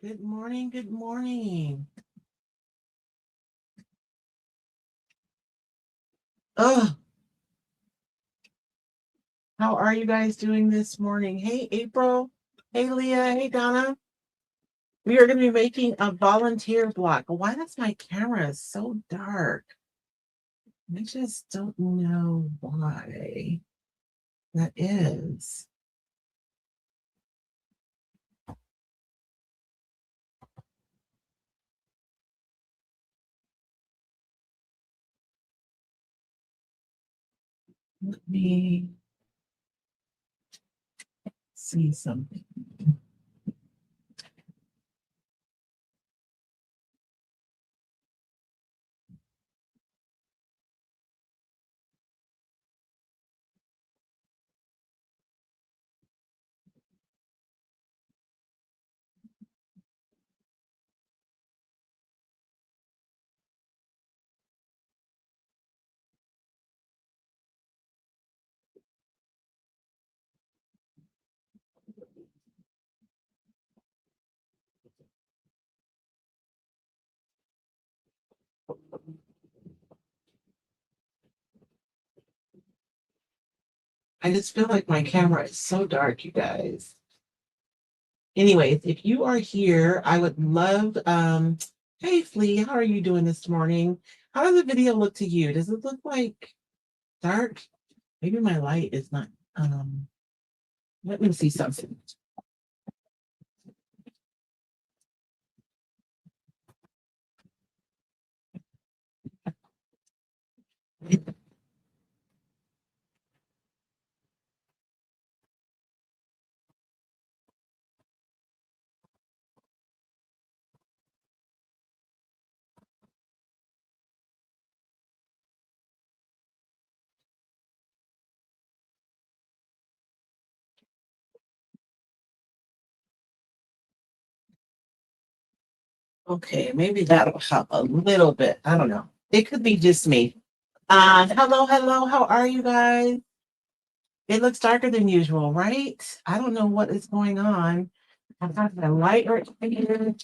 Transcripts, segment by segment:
Good morning. Good morning. Oh, how are you guys doing this morning? Hey, April. Hey, Leah. Hey, Donna. We are going to be making a volunteer block. Why does my camera so dark? I just don't know why that is. Let me see something. I just feel like my camera is so dark, you guys. Anyways, if you are here, I would love hey Flea, how are you doing this morning? How does the video look to you? Does it look like dark? Maybe my light is not let me see something. Okay, maybe that'll help a little bit. I don't know. It could be just me. Hello, hello. How are you guys? It looks darker than usual, right? I don't know what is going on. I've got the light right here.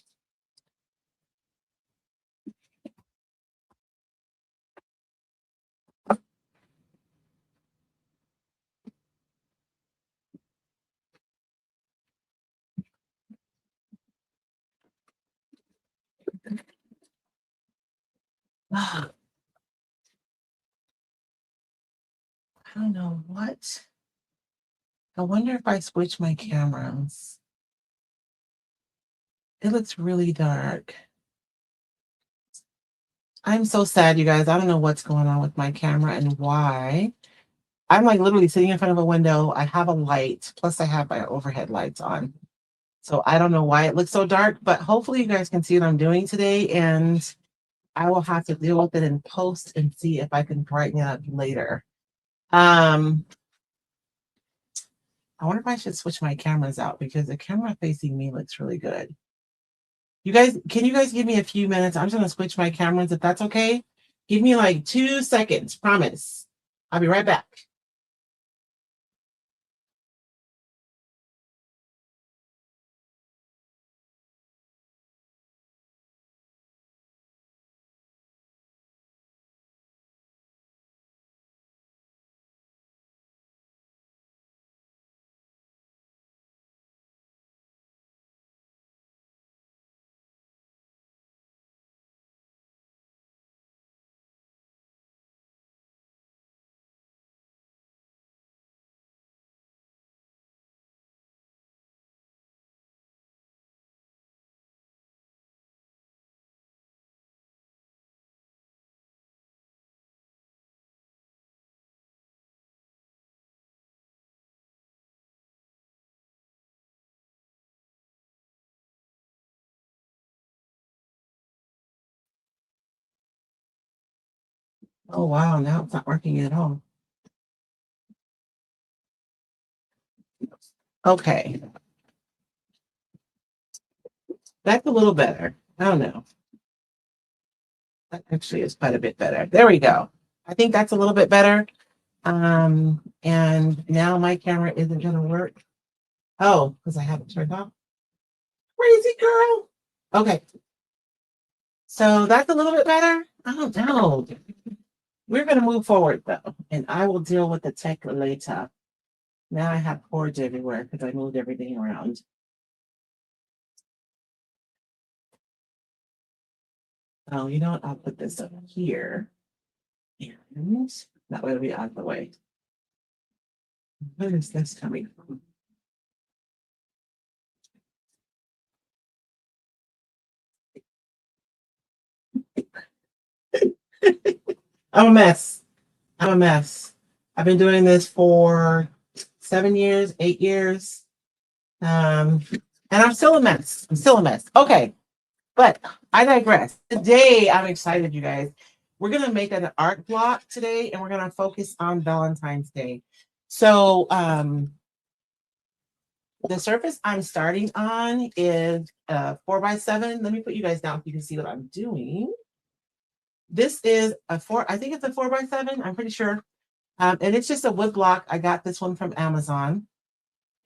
I don't know what. I wonder if I switch my cameras. It looks really dark. I'm so sad, you guys. I don't know what's going on with my camera and why. I'm like literally sitting in front of a window. I have a light, plus I have my overhead lights on. So I don't know why it looks so dark, but hopefully you guys can see what I'm doing today. And I will have to deal with it in post and see if I can brighten it up later. Um, I wonder if I should switch my cameras out because the camera facing me looks really good. You guys, can you guys give me a few minutes? I'm just gonna switch my cameras if that's okay. Give me like 2 seconds, promise. I'll be right back. Oh wow, now it's not working at all. Okay, that's a little better. I don't know. That actually is quite a bit better. There we go. I think that's a little bit better. And now my camera isn't gonna work. Oh, because I have it turned off. Crazy girl. Okay, so that's a little bit better. I don't know. We're going to move forward though, and I will deal with the tech later. Now I have cords everywhere because I moved everything around. Oh, you know what? I'll put this up here. And that way it'll be out of the way. Where is this coming from? I'm a mess. I'm a mess. I've been doing this for 7 years, 8 years. Um, and I'm still a mess. I'm still a mess. Okay. But I digress. Today, I'm excited, you guys. We're going to make an art block today, and we're going to focus on Valentine's Day. So, the surface I'm starting on is 4x7. Let me put you guys down so you can see what I'm doing. This is a I think it's a 4x7. I'm pretty sure. And it's just a wood block. I got this one from Amazon.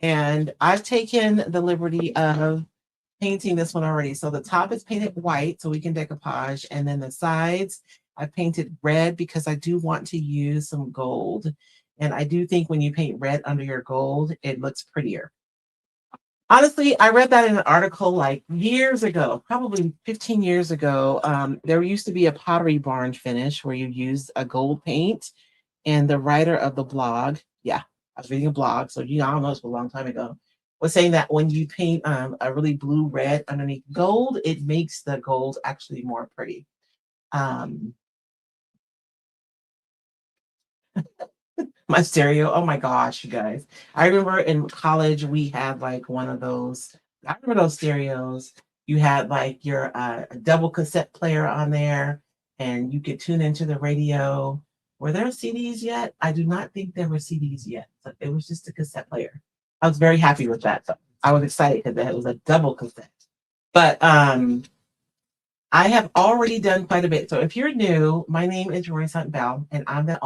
And I've taken the liberty of painting this one already. So the top is painted white so we can decoupage. And then the sides, I painted red because I do want to use some gold. And I do think when you paint red under your gold, it looks prettier. Honestly, I read that in an article like years ago, probably 15 years ago. There used to be a Pottery Barn finish where you use a gold paint, and the writer of the blog, yeah, I was reading a blog, so I don't know, it's a long time ago, was saying that when you paint a really blue red underneath gold, it makes the gold actually more pretty. Um, my stereo, oh my gosh, you guys. I remember in college we had like one of those, I remember those stereos. You had like your double cassette player on there and you could tune into the radio. Were there CDs yet? I do not think there were CDs yet. So it was just a cassette player. I was very happy with that. So I was excited because it was a double cassette. But I have already done quite a bit. So if you're new, my name is Royce Bell, and I'm the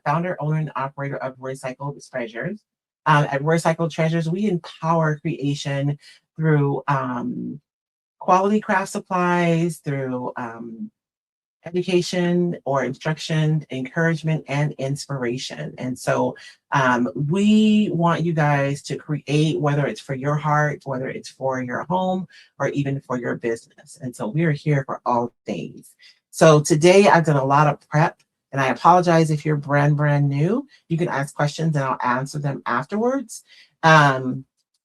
founder, owner, and operator of Recycled Treasures. At Recycled Treasures, we empower creation through quality craft supplies, through education or instruction, encouragement, and inspiration. And so we want you guys to create, whether it's for your heart, whether it's for your home, or even for your business. And so we're here for all things. So today I've done a lot of prep. And I apologize if you're brand new. You can ask questions and I'll answer them afterwards.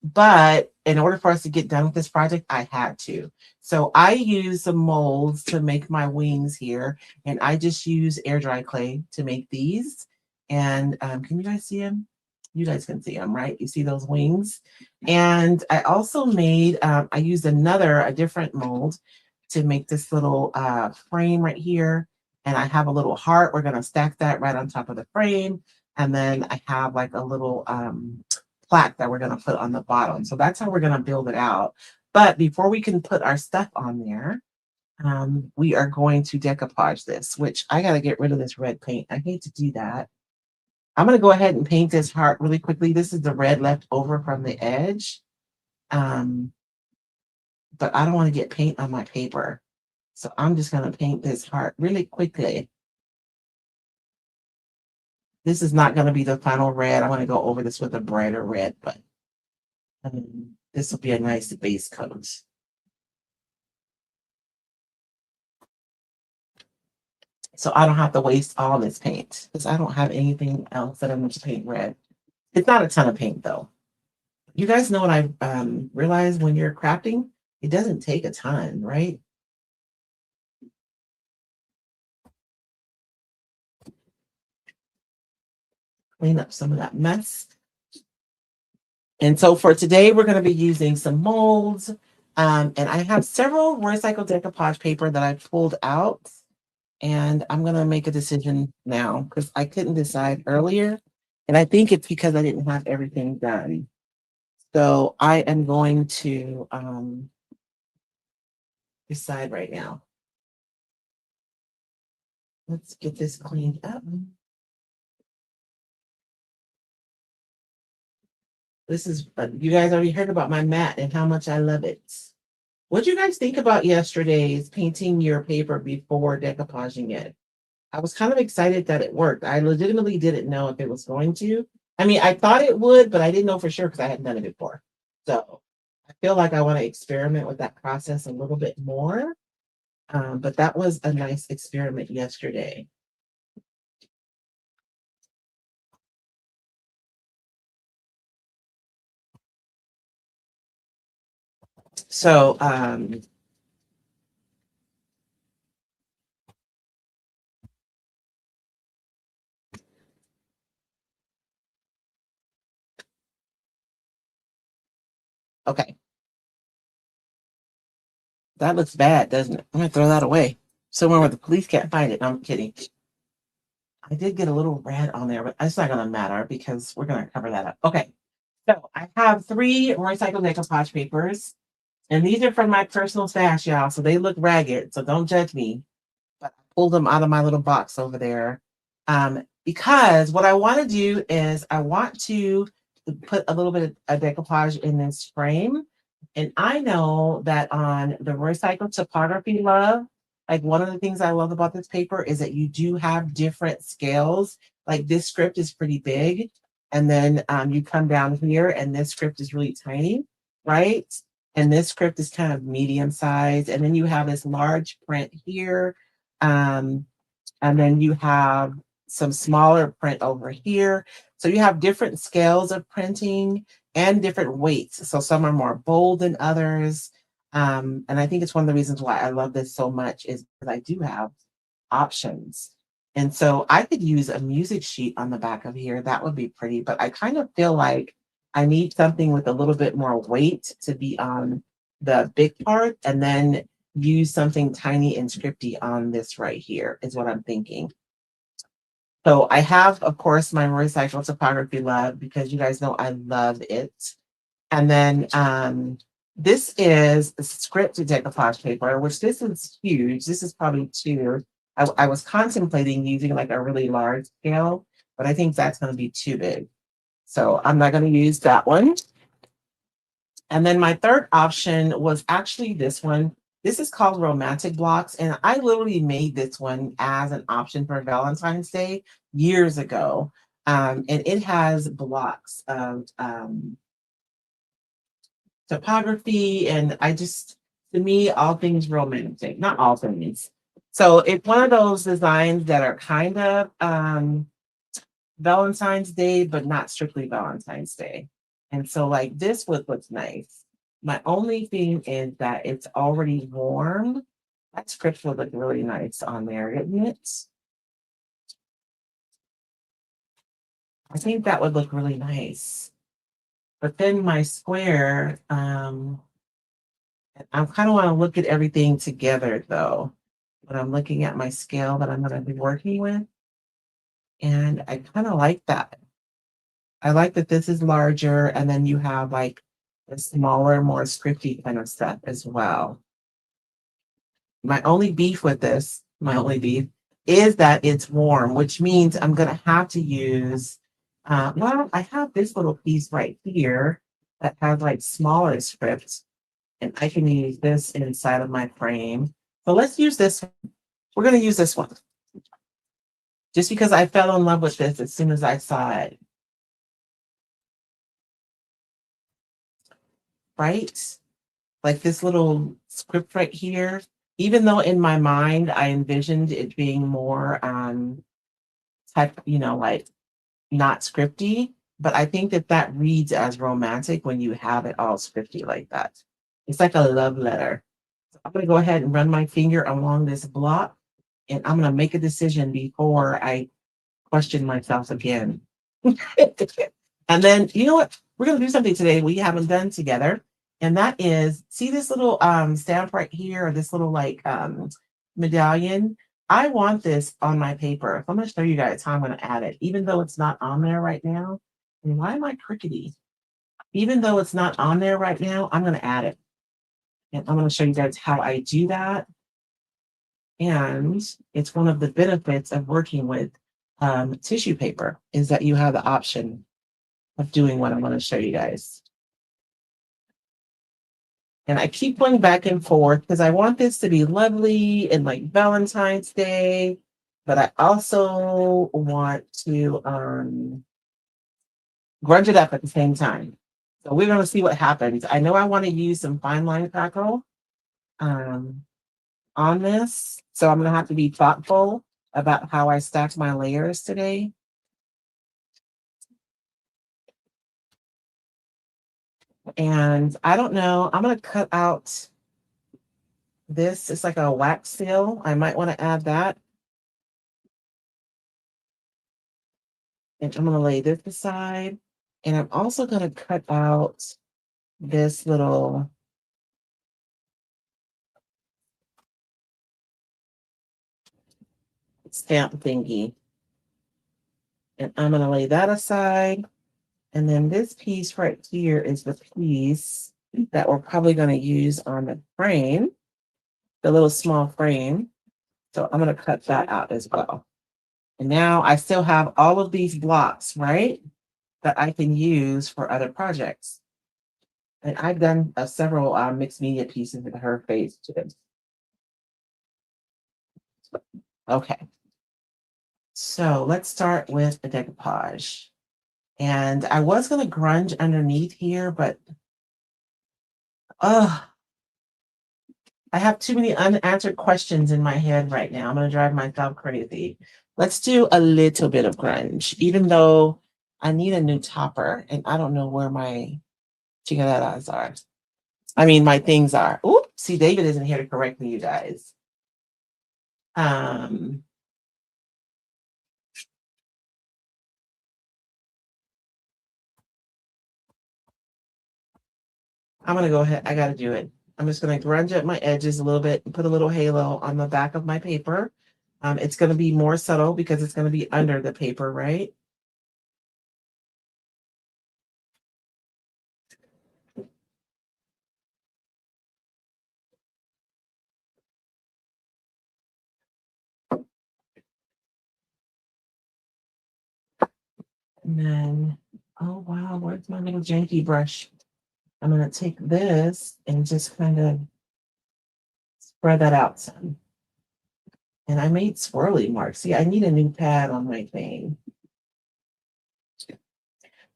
But in order for us to get done with this project, I had to. So I use some molds to make my wings here, and I just use air dry clay to make these. And can you guys see them? You guys can see them, right? You see those wings? And I also made, I used a different mold to make this little frame right here. And I have a little heart. We're going to stack that right on top of the frame. And then I have like a little plaque that we're going to put on the bottom. So that's how we're going to build it out. But before we can put our stuff on there, we are going to decoupage this, which I got to get rid of this red paint. I hate to do that. I'm going to go ahead and paint this heart really quickly. This is the red left over from the edge. But I don't want to get paint on my paper. So I'm just going to paint this heart really quickly. This is not going to be the final red. I want to go over this with a brighter red, but this will be a nice base coat. So I don't have to waste all this paint because I don't have anything else that I'm going to paint red. It's not a ton of paint though. You guys know what I realized when you're crafting? It doesn't take a ton, right? Clean up some of that mess. And so for today, we're going to be using some molds. And I have several recycled decoupage paper that I pulled out. And I'm going to make a decision now because I couldn't decide earlier. And I think it's because I didn't have everything done. So I am going to decide right now. Let's get this cleaned up. This is, you guys already heard about my mat and how much I love it. What do you guys think about yesterday's painting your paper before decoupaging it? I was kind of excited that it worked. I legitimately didn't know if it was going to. I mean, I thought it would, but I didn't know for sure because I hadn't done it before. So I feel like I want to experiment with that process a little bit more. But that was a nice experiment yesterday. So, okay, that looks bad, doesn't it? I'm gonna throw that away somewhere where the police can't find it. No, I'm kidding. I did get a little red on there, but it's not gonna matter because we're gonna cover that up. Okay, so I have three recycled decoupage papers, and these are from my personal stash, y'all. So they look ragged, so don't judge me. But I pulled them out of my little box over there. Because what I want to do is I want to put a little bit of decoupage in this frame. And I know that on the recycled topography love, like one of the things I love about this paper is that you do have different scales. Like this script is pretty big. And then you come down here and this script is really tiny, right? And this script is kind of medium size. And then you have this large print here. Um, and then you have some smaller print over here. So you have different scales of printing and different weights. So some are more bold than others. And I think it's one of the reasons why I love this so much is because I do have options. And so I could use a music sheet on the back of here. That would be pretty, but I kind of feel like I need something with a little bit more weight to be on the big part and then use something tiny and scripty on this right here is what I'm thinking. So I have, of course, my recycled topography love because you guys know I love it. And then this is a scripted decoupage paper, which this is huge. This is probably two. I was contemplating using like a really large scale, but I think that's going to be too big. So I'm not going to use that one. And then my third option was actually this one. This is called Romantic Blocks. And I literally made this one as an option for Valentine's Day years ago. And it has blocks of topography. And I just, to me, all things romantic, not all things. So it's one of those designs that are kind of Valentine's Day, but not strictly Valentine's Day. And so, like, this would look nice. My only thing is that it's already warm. That script would look really nice on there, isn't it? I think that would look really nice. But then my square, I kind of want to look at everything together though. When I'm looking at my scale that I'm going to be working with. And I kind of like that. I like that this is larger and then you have like the smaller, more scripty kind of stuff as well. My only beef with this, my only beef, is that it's warm, which means I'm going to have to use, well, I have this little piece right here that has like smaller scripts, and I can use this inside of my frame. So let's use this. We're going to use this one. Just because I fell in love with this as soon as I saw it. Right? Like this little script right here, even though in my mind I envisioned it being more type, like not scripty, but I think that that reads as romantic when you have it all scripty like that. It's like a love letter. So I'm going to go ahead and run my finger along this block, and I'm going to make a decision before I question myself again. And then, you know what? We're going to do something today we haven't done together. And that is, see this little stamp right here, or this little like medallion? I want this on my paper. I'm going to show you guys how I'm going to add it, even though it's not on there right now. And why am I crickety? Even though it's not on there right now, I'm going to add it. And I'm going to show you guys how I do that. And it's one of the benefits of working with tissue paper is that you have the option of doing what I'm going to show you guys. And I keep going back and forth because I want this to be lovely and like Valentine's Day, but I also want to grunge it up at the same time. So we're going to see what happens. I know I want to use some fine line crackle um, on this. So I'm going to have to be thoughtful about how I stack my layers today. And I don't know, I'm going to cut out this. It's like a wax seal. I might want to add that. And I'm going to lay this aside. And I'm also going to cut out this little stamp thingy. And I'm going to lay that aside. And then this piece right here is the piece that we're probably going to use on the frame, the little small frame. So I'm going to cut that out as well. And now I still have all of these blocks, right, that I can use for other projects. And I've done several mixed media pieces with her face too. Okay. So let's start with the decoupage. And I was going to grunge underneath here, but I have too many unanswered questions in my head right now. I'm going to drive myself crazy. Let's do a little bit of grunge, even though I need a new topper and I don't know where my chingaderas are. I mean, my things are. Ooh, see, David isn't here to correct me, you guys. I'm going to go ahead. I got to do it. I'm just going to grunge up my edges a little bit and put a little halo on the back of my paper. It's going to be more subtle because it's going to be under the paper, right? And then, oh wow, where's my little janky brush? I'm going to take this and just kind of spread that out some. And I made swirly marks. See, I need a new pad on my thing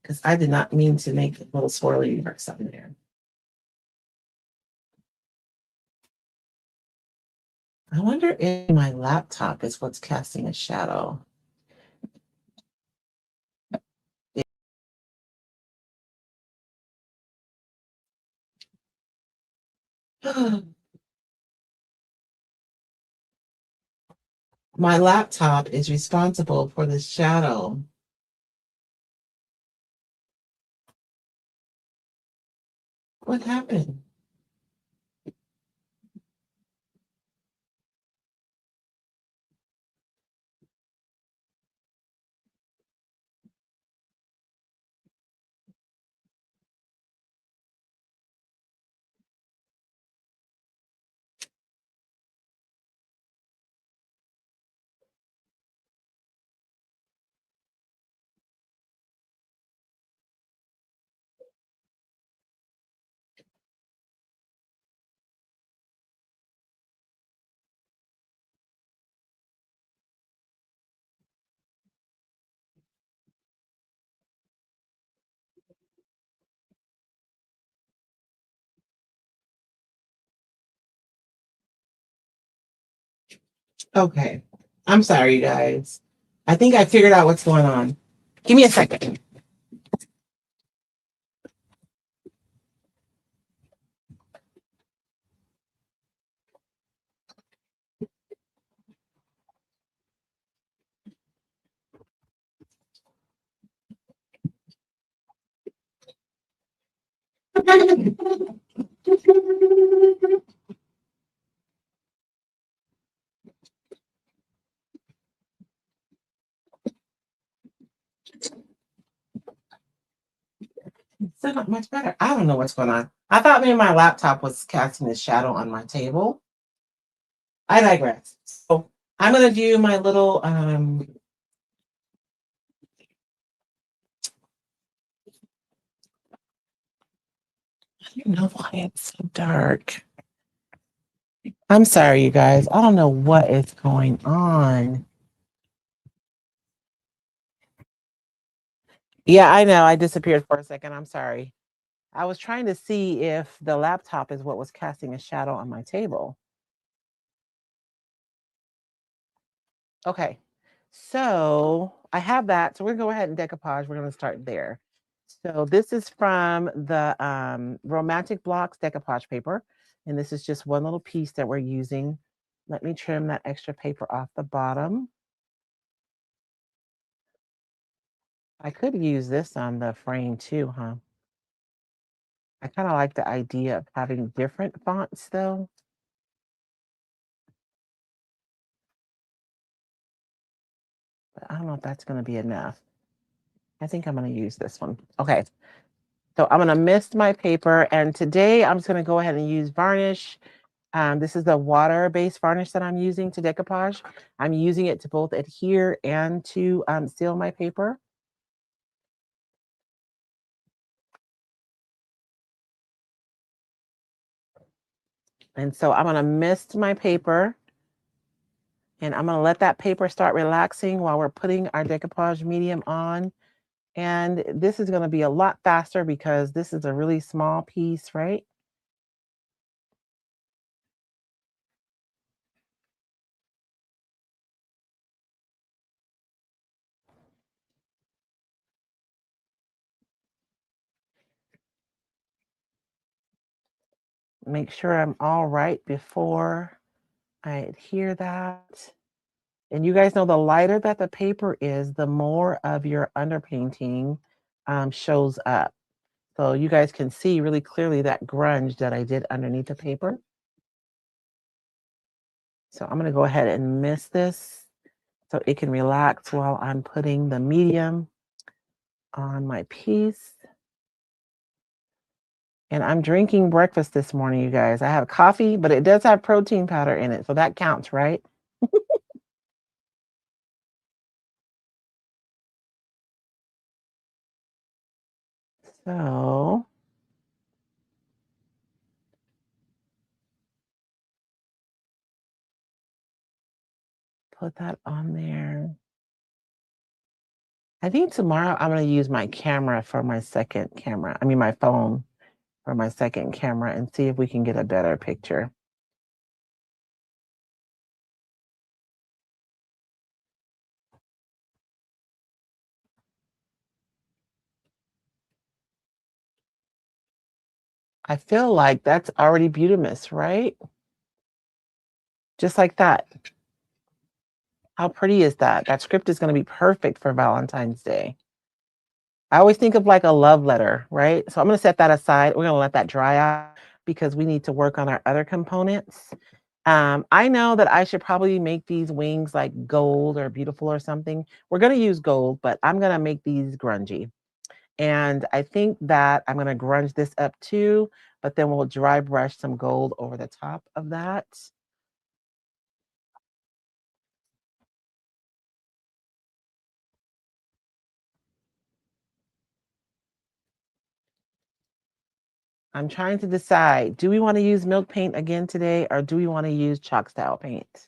because I did not mean to make little swirly marks on there. I wonder if my laptop is what's casting a shadow. My laptop is responsible for the shadow. What happened? Okay. I'm sorry, you guys. I think I figured out what's going on. Give me a second. Still not much better. I don't know what's going on. I thought maybe my laptop was casting a shadow on my table. I digress. So I'm gonna do my little You know why it's so dark? I'm sorry, you guys. I don't know what is going on. Yeah, I know. I disappeared for a second. I'm sorry. I was trying to see if the laptop is what was casting a shadow on my table. Okay. So I have that. So we're going to go ahead and decoupage. We're going to start there. So this is from the Romantic Blocks decoupage paper. And this is just one little piece that we're using. Let me trim that extra paper off the bottom. I could use this on the frame too, huh? I kind of like the idea of having different fonts though. But I don't know if that's going to be enough. I think I'm going to use this one. Okay. So I'm going to mist my paper. And today I'm just going to go ahead and use varnish. This is the water-based varnish that I'm using to decoupage. I'm using it to both adhere and to seal my paper. And so I'm going to mist my paper. And I'm going to let that paper start relaxing while we're putting our decoupage medium on. And this is going to be a lot faster because this is a really small piece, right? Make sure I'm all right before I adhere that. And you guys know the lighter that the paper is, the more of your underpainting shows up. So you guys can see really clearly that grunge that I did underneath the paper. So I'm going to go ahead and mist this so it can relax while I'm putting the medium on my piece. And I'm drinking breakfast this morning, you guys. I have coffee, but it does have protein powder in it. So that counts, right? So put that on there. I think tomorrow I'm going to use my camera for my second camera. I mean, my phone for my second camera and see if we can get a better picture. I feel like that's already Butamus, right? Just like that. How pretty is that? That script is going to be perfect for Valentine's Day. I always think of like a love letter, right? So I'm going to set that aside. We're going to let that dry out because we need to work on our other components. I know that I should probably make these wings like gold or beautiful or something. We're going to use gold, but I'm going to make these grungy. And I think that I'm going to grunge this up too, but then we'll dry brush some gold over the top of that. I'm trying to decide, do we want to use milk paint again today or do we want to use chalk style paint?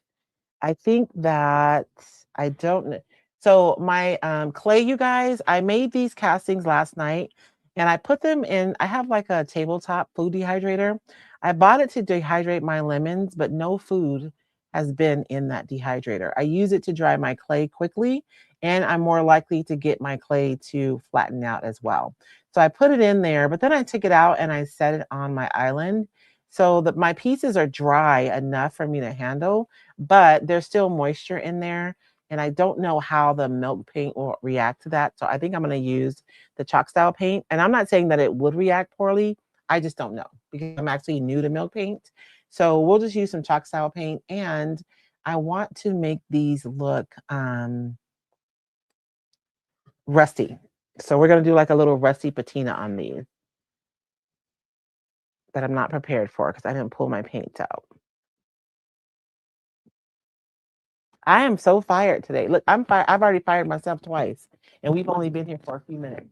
I think that I don't know. So my clay, you guys, I made these castings last night and I put them in, I have like a tabletop food dehydrator. I bought it to dehydrate my lemons, but no food has been in that dehydrator. I use it to dry my clay quickly and I'm more likely to get my clay to flatten out as well. So I put it in there, but then I took it out and I set it on my island so that my pieces are dry enough for me to handle, but there's still moisture in there. And I don't know how the milk paint will react to that. So I think I'm going to use the chalk style paint. And I'm not saying that it would react poorly. I just don't know because I'm actually new to milk paint. So we'll just use some chalk style paint. And I want to make these look rusty. So we're going to do like a little rusty patina on these that I'm not prepared for because I didn't pull my paints out. I am so fired today. Look, I'm fired. I've already fired myself twice, and we've only been here for a few minutes.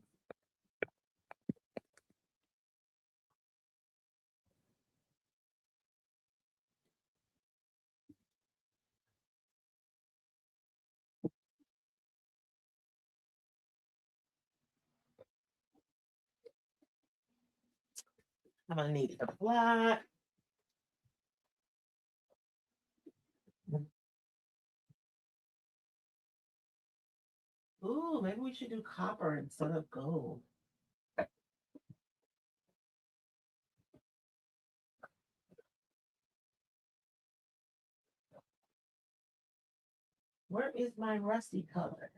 I'm gonna need the black. Ooh, maybe we should do copper instead of gold. Where is my rusty color?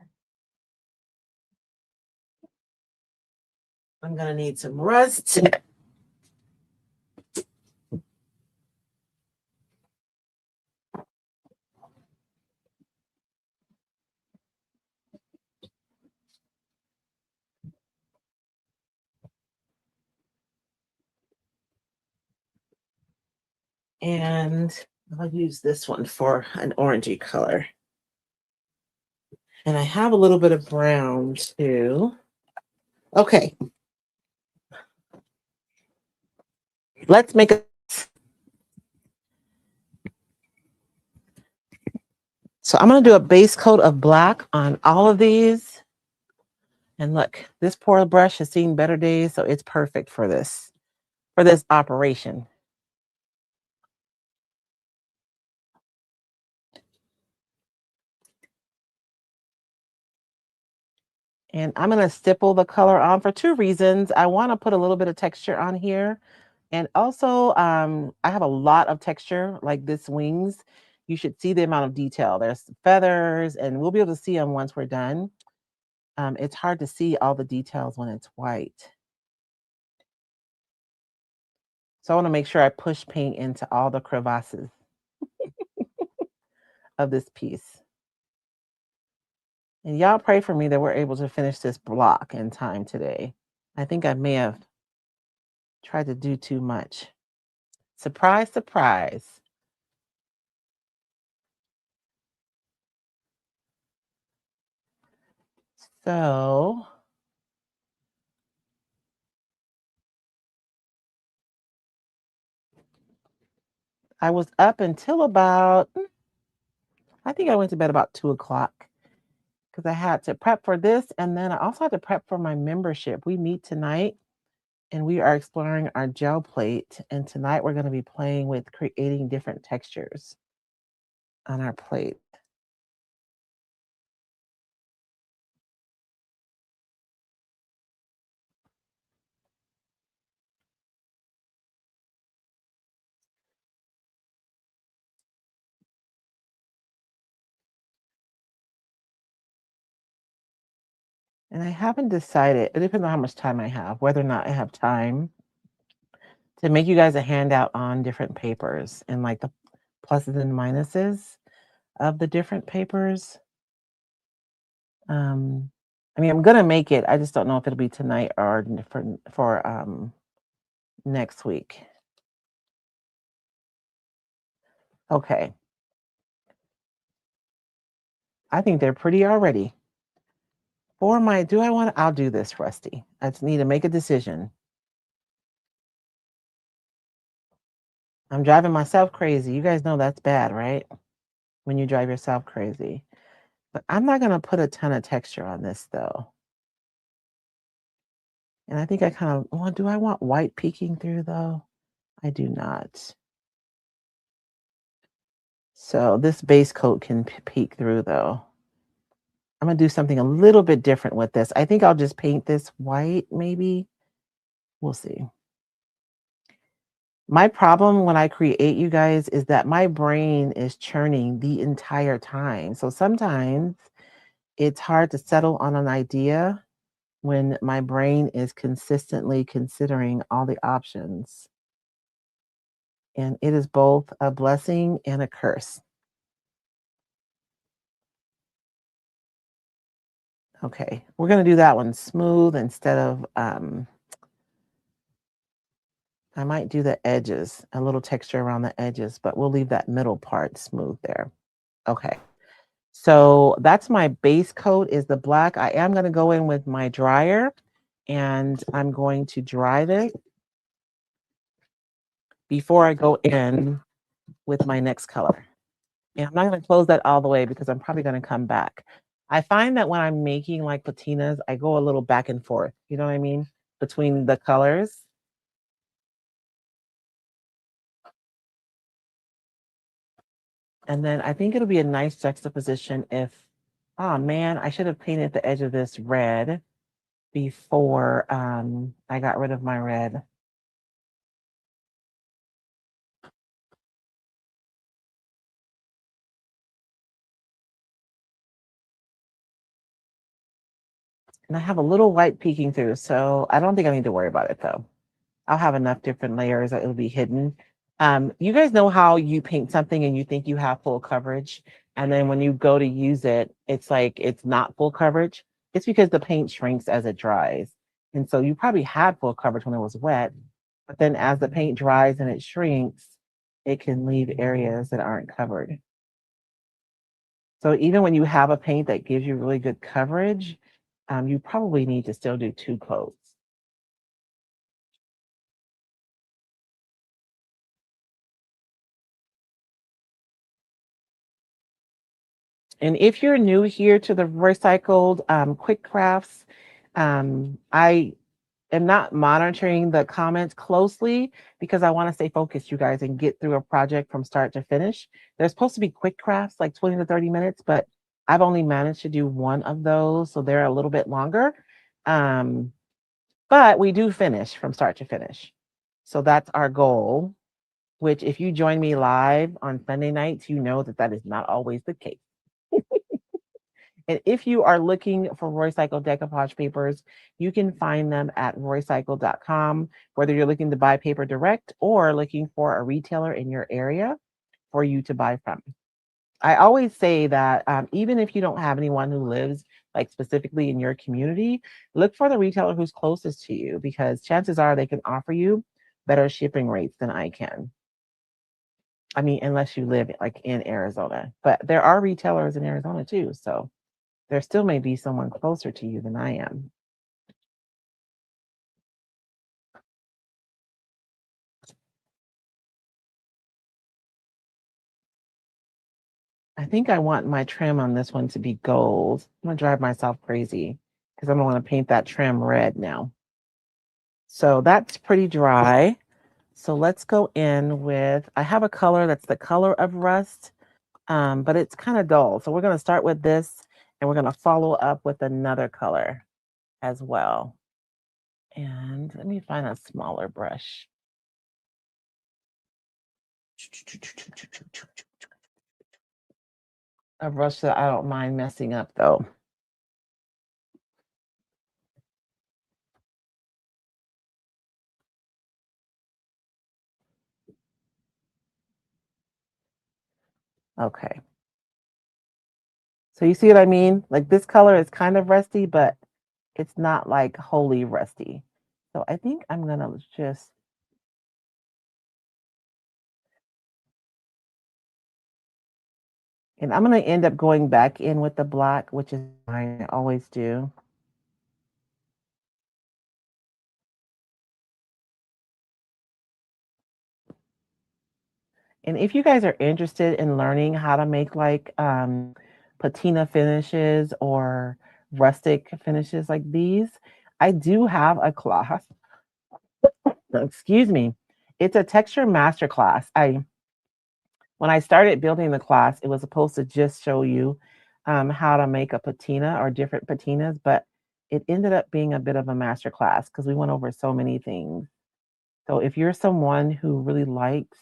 I'm gonna need some rust. And I'll use this one for an orangey color. And I have a little bit of brown too. Okay. Let's make a. So I'm going to do a base coat of black on all of these. And look, this pour brush has seen better days, so it's perfect for this operation. And I'm going to stipple the color on for two reasons. I want to put a little bit of texture on here. And also, I have a lot of texture, like this wings. You should see the amount of detail. There's feathers, and we'll be able to see them once we're done. It's hard to see all the details when it's white. So I want to make sure I push paint into all the crevasses of this piece. And y'all pray for me that we're able to finish this block in time today. I think I may have tried to do too much. Surprise, surprise. So I was up until about, I think I went to bed about 2:00 because I had to prep for this. And then I also had to prep for my membership. We meet tonight and we are exploring our gel plate. And tonight we're going to be playing with creating different textures on our plate. And I haven't decided, it depends on how much time I have, whether or not I have time to make you guys a handout on different papers and like the pluses and minuses of the different papers. I mean, I'm gonna make it. I just don't know if it'll be tonight or for next week. Okay. I think they're pretty already. For my, do I want to? I'll do this, Rusty. I just need to make a decision. I'm driving myself crazy. You guys know that's bad, right? When you drive yourself crazy. But I'm not gonna put a ton of texture on this though. And I think I kind of, well, do I want white peeking through though? I do not. So this base coat can peek through though. I'm gonna do something a little bit different with this. I think I'll just paint this white, maybe. We'll see. My problem when I create, you guys, is that my brain is churning the entire time. So sometimes it's hard to settle on an idea when my brain is consistently considering all the options. And it is both a blessing and a curse. Okay, we're going to do that one smooth instead of, I might do the edges, a little texture around the edges, but we'll leave that middle part smooth there. Okay, so that's my base coat is the black. I am going to go in with my dryer and I'm going to dry it before I go in with my next color. And I'm not going to close that all the way because I'm probably going to come back. I find that when I'm making like patinas, I go a little back and forth. You know what I mean? Between the colors. And then I think it'll be a nice juxtaposition if, oh man, I should have painted the edge of this red before I got rid of my red. And I have a little white peeking through, so I don't think I need to worry about it though. I'll have enough different layers that it'll be hidden. You guys know how you paint something and you think you have full coverage, and then when you go to use it, it's like it's not full coverage. It's because the paint shrinks as it dries. And so you probably had full coverage when it was wet, but then as the paint dries and it shrinks, it can leave areas that aren't covered. So even when you have a paint that gives you really good coverage, you probably need to still do two coats. And if you're new here to the recycled quick crafts, I am not monitoring the comments closely because I want to stay focused, you guys, and get through a project from start to finish. There's supposed to be quick crafts, like 20 to 30 minutes, but I've only managed to do one of those, so they're a little bit longer. Um, but we do finish from start to finish. So that's our goal, which if you join me live on Sunday nights, you know that that is not always the case. And if you are looking for Roycycle decoupage papers, you can find them at roycycle.com, whether you're looking to buy paper direct or looking for a retailer in your area for you to buy from. I always say that even if you don't have anyone who lives like specifically in your community, look for the retailer who's closest to you because chances are they can offer you better shipping rates than I can. I mean, unless you live like in Arizona, but there are retailers in Arizona too. So there still may be someone closer to you than I am. I think I want my trim on this one to be gold. I'm gonna drive myself crazy because I'm gonna paint that trim red now. So that's pretty dry. So let's go in with, I have a color that's the color of rust, but it's kind of dull. So we're gonna start with this and we're gonna follow up with another color as well. And let me find a smaller brush. A brush that I don't mind messing up though. Okay. So you see what I mean? Like this color is kind of rusty, but it's not like wholly rusty. So I think I'm gonna just, and I'm gonna end up going back in with the black, which is fine, I always do. And if you guys are interested in learning how to make like patina finishes or rustic finishes like these, I do have a class. Excuse me. It's a texture master class. When I started building the class, it was supposed to just show you how to make a patina or different patinas, but it ended up being a bit of a master class because we went over so many things. So if you're someone who really likes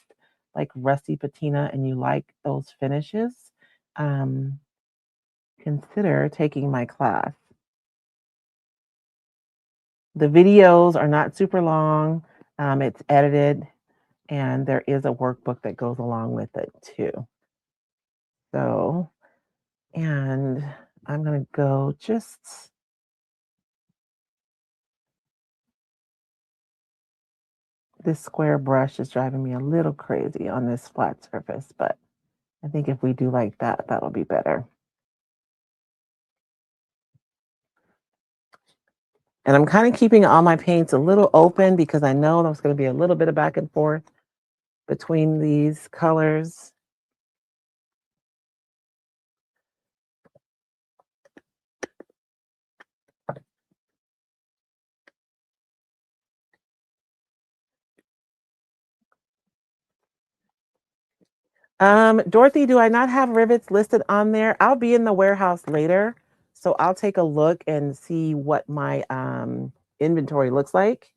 like rusty patina and you like those finishes, um, consider taking my class. The videos are not super long. It's edited, and there is a workbook that goes along with it too. So, and I'm gonna go just, this square brush is driving me a little crazy on this flat surface, but I think if we do like that, that'll be better. And I'm kind of keeping all my paints a little open because I know there's going to be a little bit of back and forth between these colors. Dorothy, do I not have rivets listed on there? I'll be in the warehouse later, so I'll take a look and see what my inventory looks like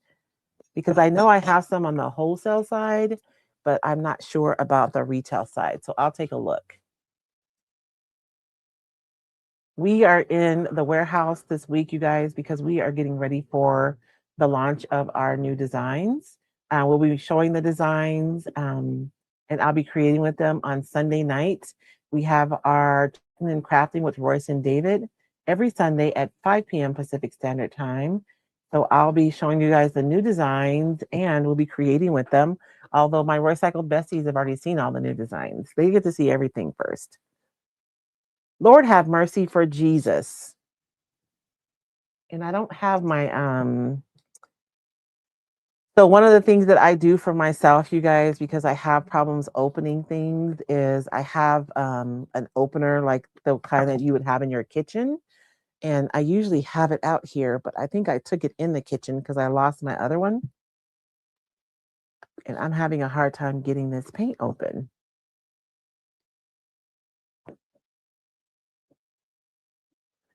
because I know I have some on the wholesale side, but I'm not sure about the retail side. So I'll take a look. We are in the warehouse this week, you guys, because we are getting ready for the launch of our new designs. We'll be showing the designs, and I'll be creating with them on Sunday night. We have our Cooking and Crafting with Royce and David every Sunday at 5 p.m. Pacific Standard Time. So I'll be showing you guys the new designs and we'll be creating with them. Although my Roycycled besties have already seen all the new designs, they get to see everything first. Lord have mercy for Jesus. And I don't have my so one of the things that I do for myself, you guys, because I have problems opening things, is I have an opener like the kind that you would have in your kitchen. And I usually have it out here, but I think I took it in the kitchen because I lost my other one. And I'm having a hard time getting this paint open.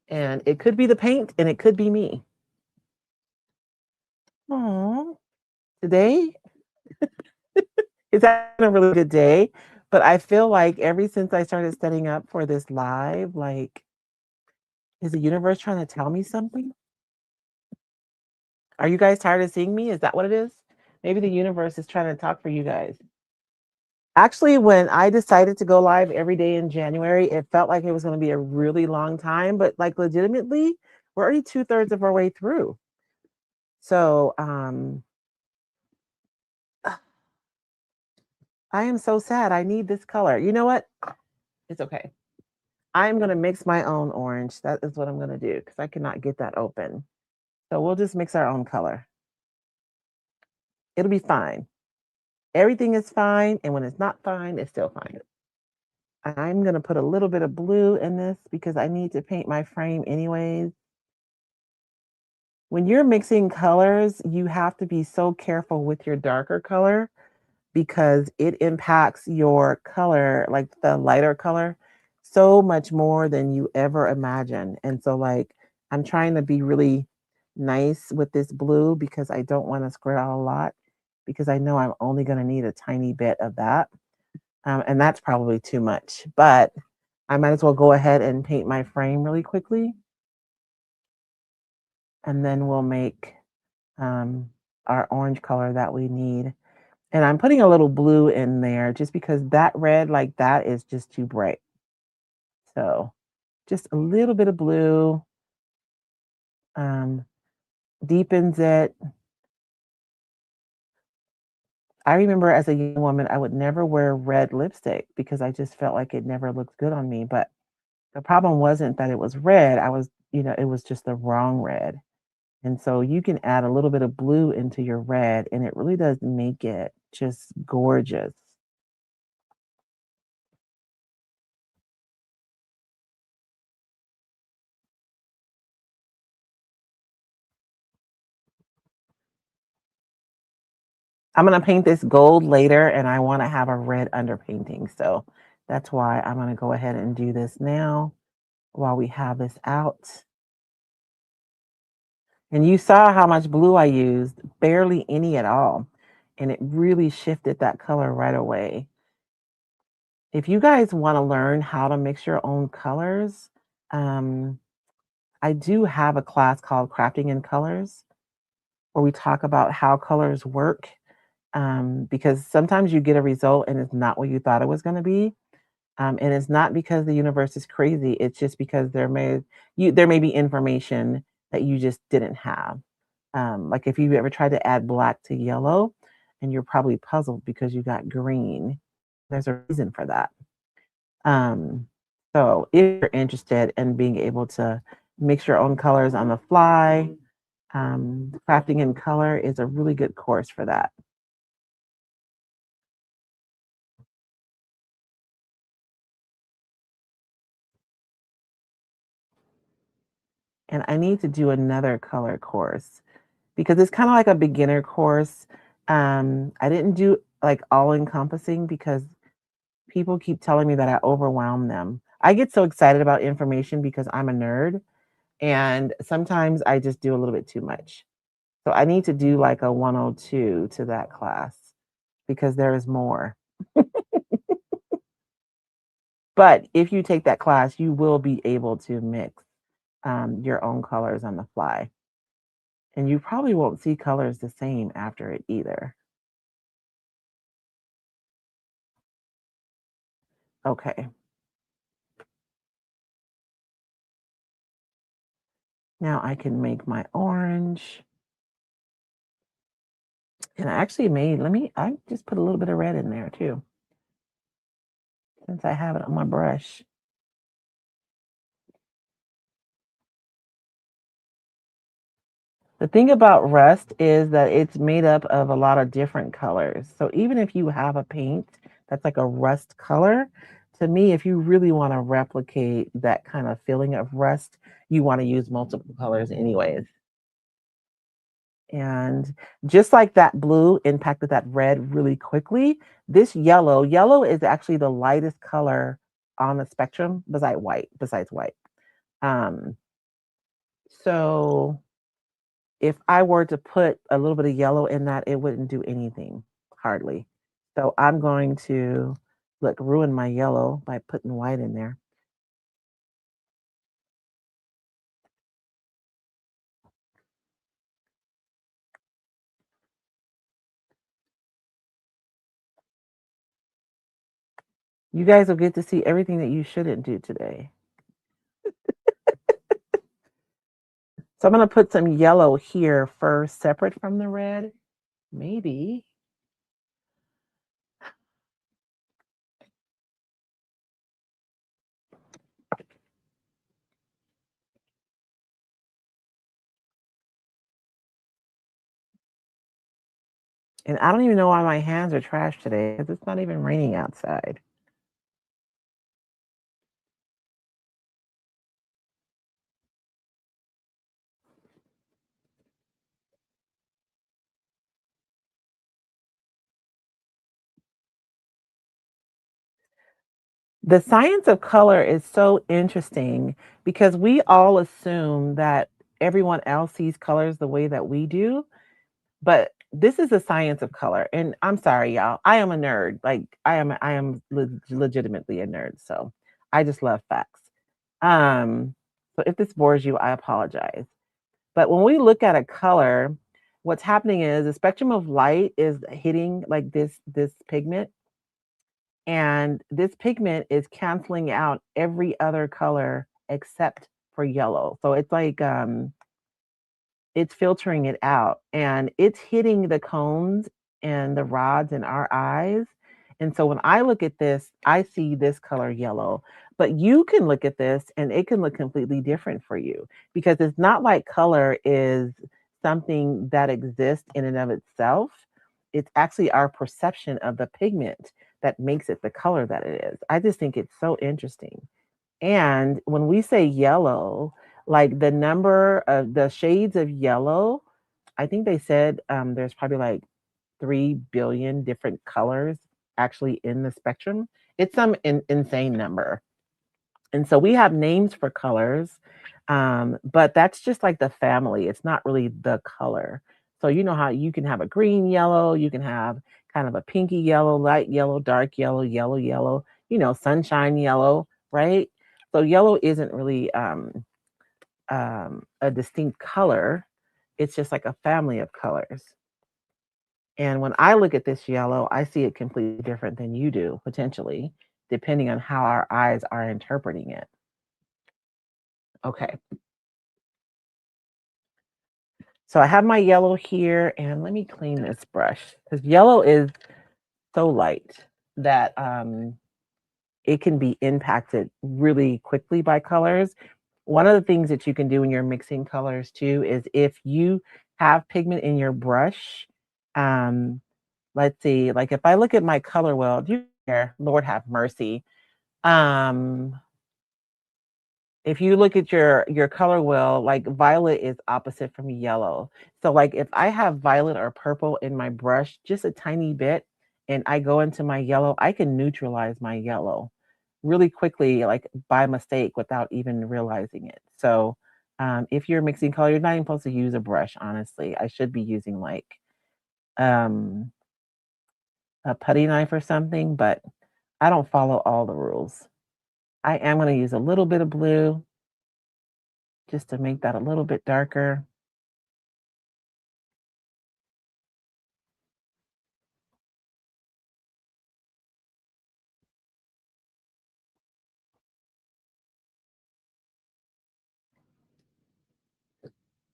And it could be the paint and it could be me. Oh, today it's having a really good day. But I feel like ever since I started setting up for this live, like, is the universe trying to tell me something? Are you guys tired of seeing me? Is that what it is? Maybe the universe is trying to talk for you guys. Actually, when I decided to go live every day in January, it felt like it was going to be a really long time, but like legitimately, we're already 2/3 of our way through. So I am so sad. I need this color. You know what? It's okay. I'm going to mix my own orange. That is what I'm going to do because I cannot get that open. So we'll just mix our own color. It'll be fine. Everything is fine. And when it's not fine, it's still fine. I'm going to put a little bit of blue in this because I need to paint my frame anyways. When you're mixing colors, you have to be so careful with your darker color because it impacts your color, like the lighter color, so much more than you ever imagine. And so, like, I'm trying to be really nice with this blue because I don't want to squirt out a lot because I know I'm only going to need a tiny bit of that. And that's probably too much, but I might as well go ahead and paint my frame really quickly. And then we'll make our orange color that we need. And I'm putting a little blue in there just because that red like that is just too bright. So just a little bit of blue um, deepens it. I remember as a young woman, I would never wear red lipstick because I just felt like it never looked good on me. But the problem wasn't that it was red. It was just the wrong red. And so you can add a little bit of blue into your red, and it really does make it just gorgeous. I'm gonna paint this gold later, and I want to have a red underpainting. So that's why I'm gonna go ahead and do this now while we have this out. And you saw how much blue I used, barely any at all. And it really shifted that color right away. If you guys want to learn how to mix your own colors, um, I do have a class called Crafting in Colors where we talk about how colors work. Because sometimes you get a result and it's not what you thought it was going to be. And it's not because the universe is crazy. It's just because there may be information that you just didn't have. Like if you ever tried to add black to yellow, and you're probably puzzled because you got green. There's a reason for that. Um, so if you're interested in being able to mix your own colors on the fly, crafting in color is a really good course for that. And I need to do another color course because it's kind of like a beginner course. I didn't do like all encompassing because people keep telling me that I overwhelm them. I get so excited about information because I'm a nerd, and sometimes I just do a little bit too much. So I need to do like a 102 to that class because there is more. But if you take that class, you will be able to mix your own colors on the fly. And you probably won't see colors the same after it either. Okay. Now I can make my orange. And I actually made, I just put a little bit of red in there too, since I have it on my brush. The thing about rust is that it's made up of a lot of different colors. So even if you have a paint that's like a rust color, to me, if you really want to replicate that kind of feeling of rust, you want to use multiple colors anyways. And just like that blue impacted that red really quickly, this yellow is actually the lightest color on the spectrum besides white. Um, so if I were to put a little bit of yellow in that, it wouldn't do anything, hardly. So I'm going to look ruin my yellow by putting white in there. You guys will get to see everything that you shouldn't do today. So I'm going to put some yellow here first, separate from the red. Maybe. And I don't even know why my hands are trash today because it's not even raining outside. The science of color is so interesting because we all assume that everyone else sees colors the way that we do, but this is the science of color. And I'm sorry, y'all. I am a nerd. Like I am legitimately a nerd. So I just love facts. So if this bores you, I apologize. But when we look at a color, what's happening is the spectrum of light is hitting like this pigment, and this pigment is canceling out every other color except for yellow. So it's like it's filtering it out and it's hitting the cones and the rods in our eyes. And so when I look at this, I see this color yellow. But you can look at this and it can look completely different for you because it's not like color is something that exists in and of itself. It's actually our perception of the pigment that makes it the color that it is. I just think it's so interesting. And when we say yellow, like the number of the shades of yellow, I think they said there's probably like 3 billion different colors actually in the spectrum. It's some insane number. And so we have names for colors, but that's just like the family. It's not really the color. So you know how you can have a green yellow, you can have kind of a pinky yellow, light yellow, dark yellow, yellow, yellow, sunshine yellow, right? So yellow isn't really a distinct color. It's just like a family of colors. And when I look at this yellow, I see it completely different than you do, potentially, depending on how our eyes are interpreting it. Okay. So I have my yellow here, and let me clean this brush because yellow is so light that it can be impacted really quickly by colors. One of the things that you can do when you're mixing colors too is if you have pigment in your brush, um, let's see, like if I look at my color wheel, do you care? Lord have mercy. Um, if you look at your color wheel, like violet is opposite from yellow. So like if I have violet or purple in my brush, just a tiny bit, and I go into my yellow, I can neutralize my yellow really quickly, like by mistake without even realizing it. So if you're mixing color, you're not even supposed to use a brush, honestly. I should be using like um, a putty knife or something, but I don't follow all the rules. I am going to use a little bit of blue just to make that a little bit darker.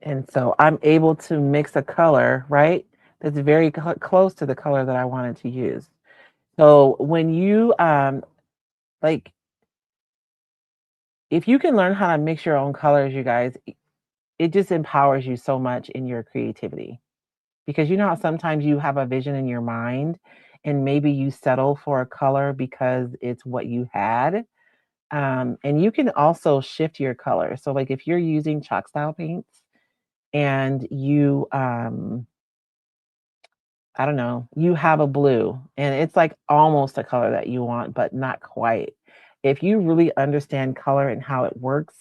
And so I'm able to mix a color, right? That's very close to the color that I wanted to use. So when you like, if you can learn how to mix your own colors, you guys, it just empowers you so much in your creativity. Because you know how sometimes you have a vision in your mind and maybe you settle for a color because it's what you had. And you can also shift your color. So like if you're using chalk style paints and you I don't know, you have a blue and it's like almost a color that you want, but not quite. If you really understand color and how it works,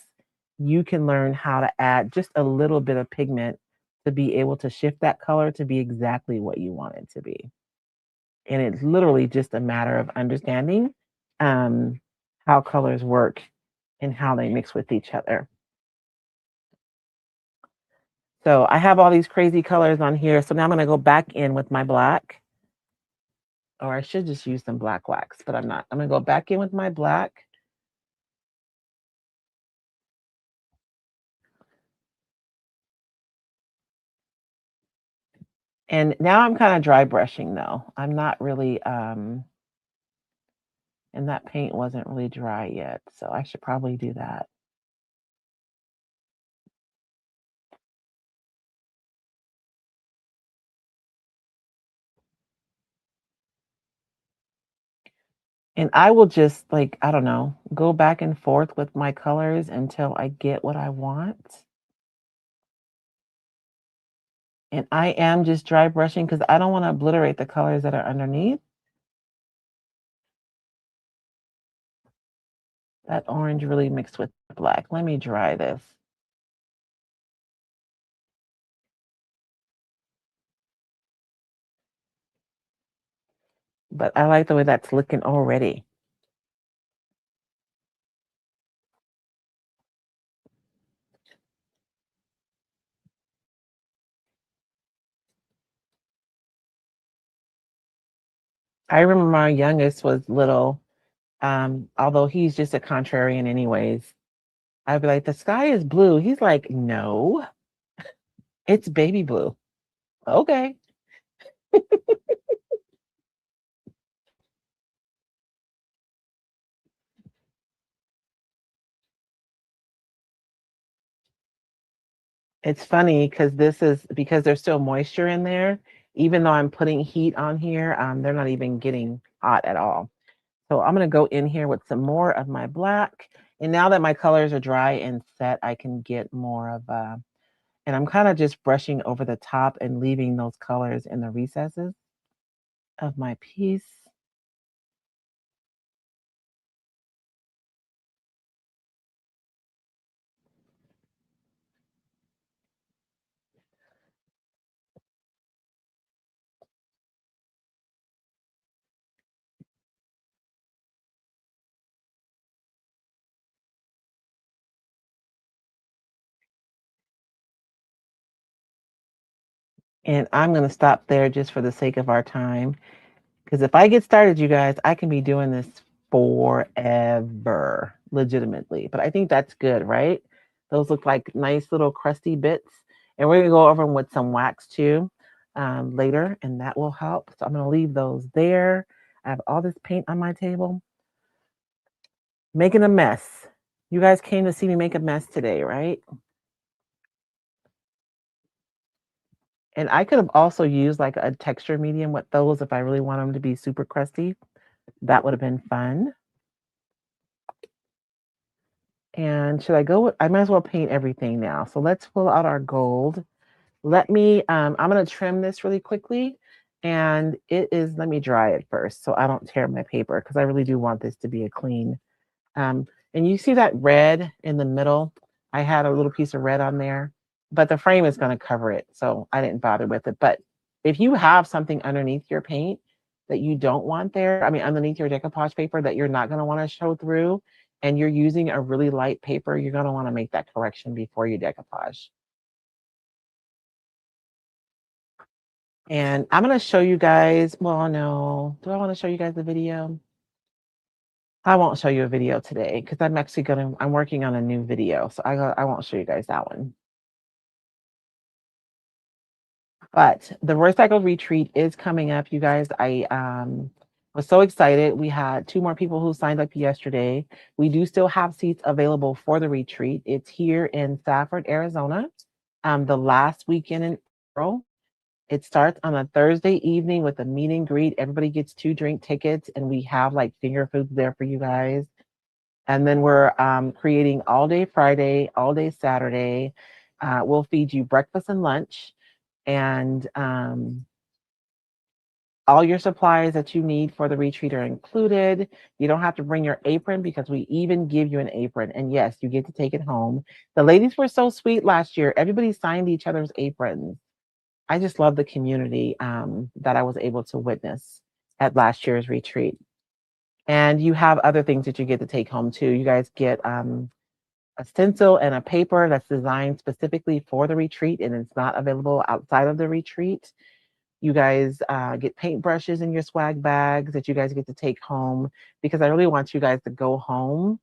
you can learn how to add just a little bit of pigment to be able to shift that color to be exactly what you want it to be. And it's literally just a matter of understanding um, how colors work and how they mix with each other. So I have all these crazy colors on here. So now I'm going to go back in with my black, or I should just use some black wax, but I'm not. I'm going to go back in with my black. And now I'm kind of dry brushing though. I'm not really, and that paint wasn't really dry yet. So I should probably do that. And I will just like, I don't know, go back and forth with my colors until I get what I want. And I am just dry brushing because I don't want to obliterate the colors that are underneath. That orange really mixed with black. Let me dry this. But I like the way that's looking already. I remember my youngest was little, although he's just a contrarian anyways. I'd be like, the sky is blue. He's like, no, it's baby blue. Okay. It's funny because this is because there's still moisture in there. Even though I'm putting heat on here, they're not even getting hot at all. So I'm going to go in here with some more of my black. And now that my colors are dry and set, I can get more of, and I'm kind of just brushing over the top and leaving those colors in the recesses of my piece. And I'm going to stop there just for the sake of our time. Because if I get started, you guys, I can be doing this forever, legitimately. But I think that's good, right? Those look like nice little crusty bits. And we're going to go over them with some wax too later, and that will help. So I'm going to leave those there. I have all this paint on my table, making a mess. You guys came to see me make a mess today, right? And I could have also used like a texture medium with those if I really want them to be super crusty. That would have been fun. And should I go with, I might as well paint everything now. So let's pull out our gold. Let me, I'm going to trim this really quickly And it is, let me dry it first so I don't tear my paper because I really do want this to be a clean. And you see that red in the middle? I had a little piece of red on there, but the frame is going to cover it. So I didn't bother with it. But if you have something underneath your paint that you don't want there, I mean, underneath your decoupage paper that you're not going to want to show through, and you're using a really light paper, you're going to want to make that correction before you decoupage. And I'm going to show you guys, well, no, do I want to show you guys the video? I won't show you a video today because I'm working on a new video. So I won't show you guys that one. But the Recycle Retreat is coming up, you guys. I was so excited. We had 2 more people who signed up yesterday. We do still have seats available for the retreat. It's here in Safford, Arizona, the last weekend in April. It starts on a Thursday evening with a meet and greet. Everybody gets 2 drink tickets, and we have like finger foods there for you guys. And then we're creating all day Friday, all day Saturday. We'll feed you breakfast and lunch, and all your supplies that you need for the retreat are included. You don't have to bring your apron because we even give you an apron. And yes, you get to take it home. The ladies were so sweet last year. Everybody signed each other's aprons. I just love the community that I was able to witness at last year's retreat. And you have other things that you get to take home too. You guys get a stencil and a paper that's designed specifically for the retreat, and it's not available outside of the retreat. You guys get paintbrushes in your swag bags that you guys get to take home, because I really want you guys to go home.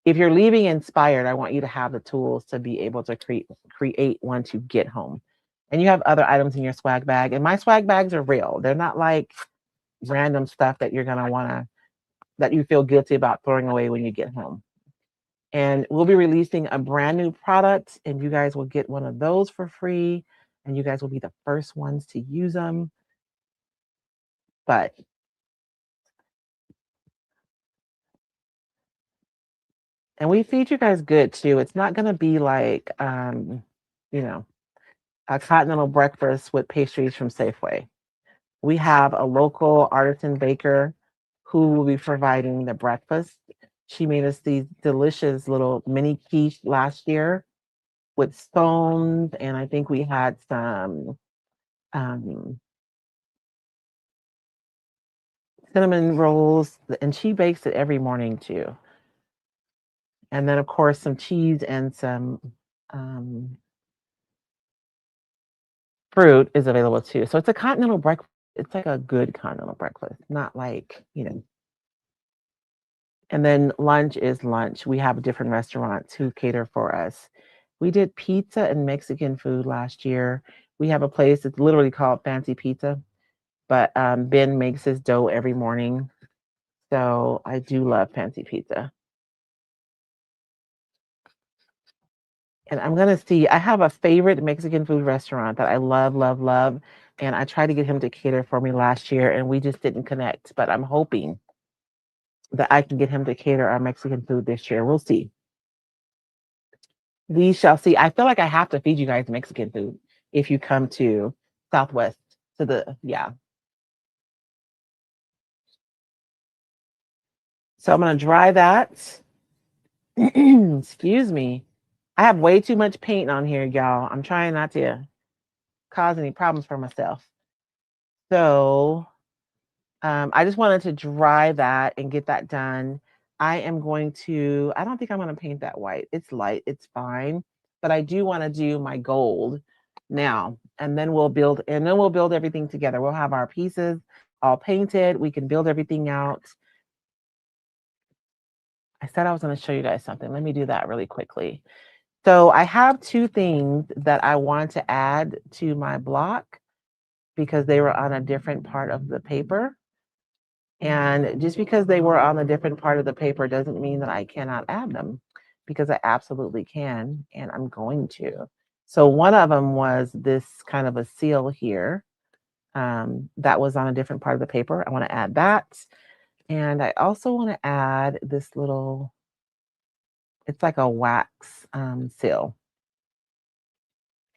If you're leaving inspired, I want you to have the tools to be able to create once you get home. And you have other items in your swag bag. And my swag bags are real. They're not like random stuff that you're going to want to, that you feel guilty about throwing away when you get home. And we'll be releasing a brand new product, and you guys will get one of those for free. And you guys will be the first ones to use them. But and we feed you guys good too. It's not going to be like, you know, a continental breakfast with pastries from Safeway. We have a local artisan baker who will be providing the breakfast. She made us these delicious little mini quiche last year with scones, and I think we had some cinnamon rolls, and she bakes it every morning too. And then, of course, some cheese and some fruit is available too. So it's a continental breakfast. It's like a good continental breakfast, not like, And then lunch is lunch. We have different restaurants who cater for us. We did pizza and Mexican food last year. We have a place that's literally called Fancy Pizza, but Ben makes his dough every morning. So I do love Fancy Pizza. And I'm going to see, I have a favorite Mexican food restaurant that I love, love, love. And I tried to get him to cater for me last year, and we just didn't connect. But I'm hoping that I can get him to cater our Mexican food this year. We'll see. We shall see. I feel like I have to feed you guys Mexican food if you come to Southwest to yeah. So I'm going to dry that. Excuse me. I have way too much paint on here, y'all. I'm trying not to cause any problems for myself. So I just wanted to dry that and get that done. I don't think I'm going to paint that white. It's light, it's fine. But I do want to do my gold now. And then we'll build everything together. We'll have our pieces all painted. We can build everything out. I said I was going to show you guys something. Let me do that really quickly. So I have 2 things that I want to add to my block because they were on a different part of the paper. And just because they were on a different part of the paper doesn't mean that I cannot add them, because I absolutely can, and I'm going to. So one of them was this kind of a seal here that was on a different part of the paper. I want to add that. And I also want to add this little, it's like a wax seal.